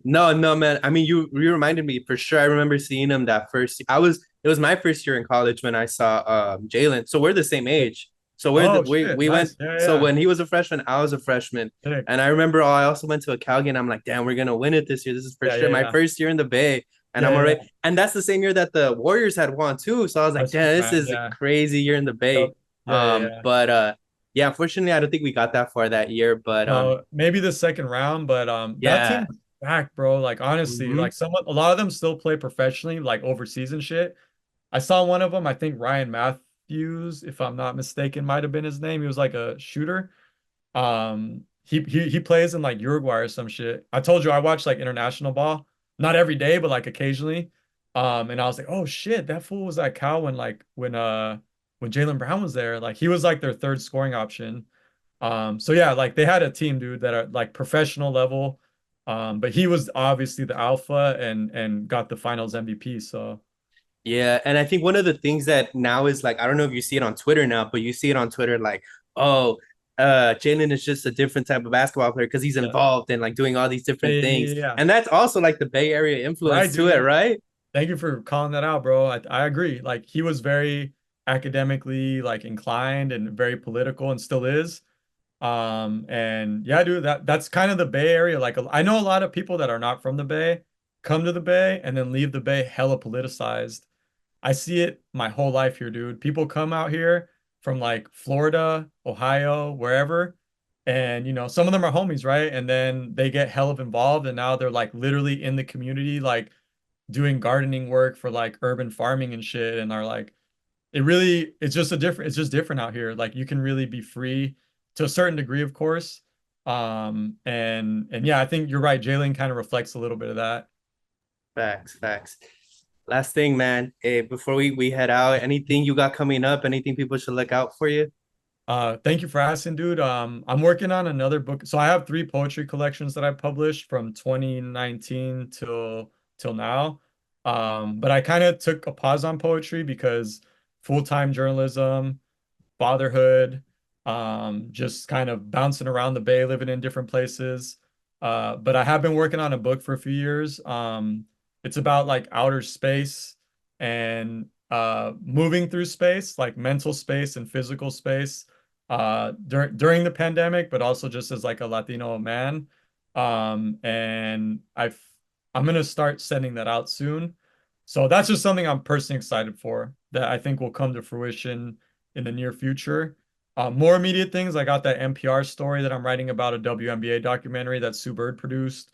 No, no, man. I mean, you reminded me for sure. I remember seeing him that first. It was my first year in college when I saw Jalen. So we're the same age. So oh we shit, we went. nice. Yeah, So yeah. when he was a freshman, I was a freshman, Sick. and I remember I also went to a Cal game. I'm like, damn, we're gonna win it this year. This is for Yeah, sure yeah, my yeah. first year in the Bay, and I'm Yeah, yeah. already. And that's the same year that the Warriors had won too. So I was like, That's true, damn, this man. is a Yeah. crazy year in the Yep. Bay. Yeah, yeah, yeah. But yeah, unfortunately, I don't think we got that far that year. But No, maybe the second round, but that team yeah. was back, bro. Like honestly, Mm-hmm. like a lot of them still play professionally, like overseas and shit. I saw one of them, I think Ryan Matthews, if I'm not mistaken, might have been his name. He was like a shooter. He plays in like Uruguay or some shit. I told you I watch like international ball, not every day, but like occasionally. And I was like, oh shit, that fool was at Cal when Jaylen Brown was there. Like he was like their third scoring option. So yeah, like they had a team, dude, that are like professional level. But he was obviously the alpha and got the finals MVP. So Yeah, and I think one of the things that now is like I don't know if you see it on Twitter now, but you see it on Twitter like, oh, Jalen is just a different type of basketball player because he's yeah. involved in like doing all these Yeah, different yeah, things, yeah, yeah. and that's also like the Bay Area Right, influence to it, dude. right? Thank you for calling that out, bro. I agree. Like he was very academically like inclined and very political and still is. And yeah, dude, that's kind of the Bay Area. Like I know a lot of people that are not from the Bay come to the Bay and then leave the Bay hella politicized. I see it my whole life here, dude. People come out here from like Florida, Ohio, wherever, and some of them are homies, right? And then they get hell of involved, and now they're like literally in the community, like doing gardening work for like urban farming and shit, and are like, it's just different out here. Like you can really be free to a certain degree, of course. And yeah, I think you're right. Jalen kind of reflects a little bit of that. Facts, facts. Last thing, man. Hey, before we head out, anything you got coming up? Anything people should look out for you? Thank you for asking, dude. I'm working on another book. So I have three poetry collections that I published from 2019 till now. But I kind of took a pause on poetry because full-time journalism, fatherhood, just kind of bouncing around the Bay, living in different places. But I have been working on a book for a few years. It's about like outer space and moving through space, like mental space and physical space, during the pandemic, but also just as like a Latino man. And I'm gonna start sending that out soon. So that's just something I'm personally excited for that I think will come to fruition in the near future. More immediate things, I got that NPR story that I'm writing about, a WNBA documentary that Sue Bird produced.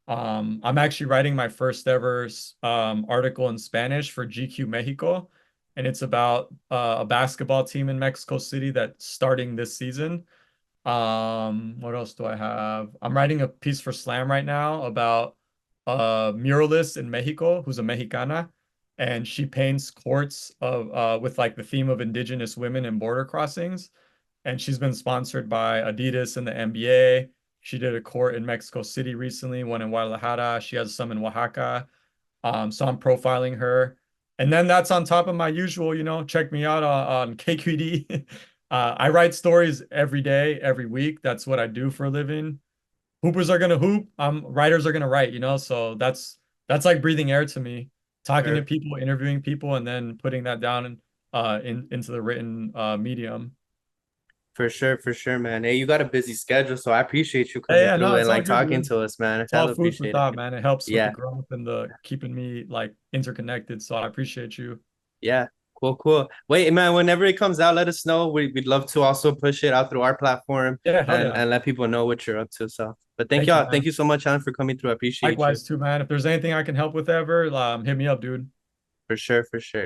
I'm actually writing my first ever article in Spanish for GQ Mexico, and it's about a basketball team in Mexico City that's starting this season. What else do I have? I'm writing a piece for Slam right now about a muralist in Mexico who's a Mexicana, and she paints courts of with like the theme of indigenous women and border crossings. And she's been sponsored by Adidas and the NBA. She did a court in Mexico City recently, one in Guadalajara. She has some in Oaxaca. So I'm profiling her. And then that's on top of my usual, check me out on KQD. I write stories every day, every week. That's what I do for a living. Hoopers are gonna hoop. Writers are gonna write, so that's like breathing air to me. Talking to Sure. people, interviewing people, and then putting that down into the written medium. For sure, man. Hey, you got a busy schedule, so I appreciate you Hey, coming yeah, through no, and it's all like good, talking dude. to us, man. It's I all hella food for appreciate it. thought, man. It helps with the Yeah, growth and the keeping me like interconnected. So I appreciate you. yeah. Cool, cool. Wait, man, whenever it comes out, let us know. We'd love to also push it out through our platform Yeah, hell and yeah. let people know what you're up to. So, but thank Thank you, y'all. Thank man. you so much, Alan, for coming through. I appreciate you. Likewise, too, man. If there's anything I can help with ever, hit me up, dude. For sure, for sure.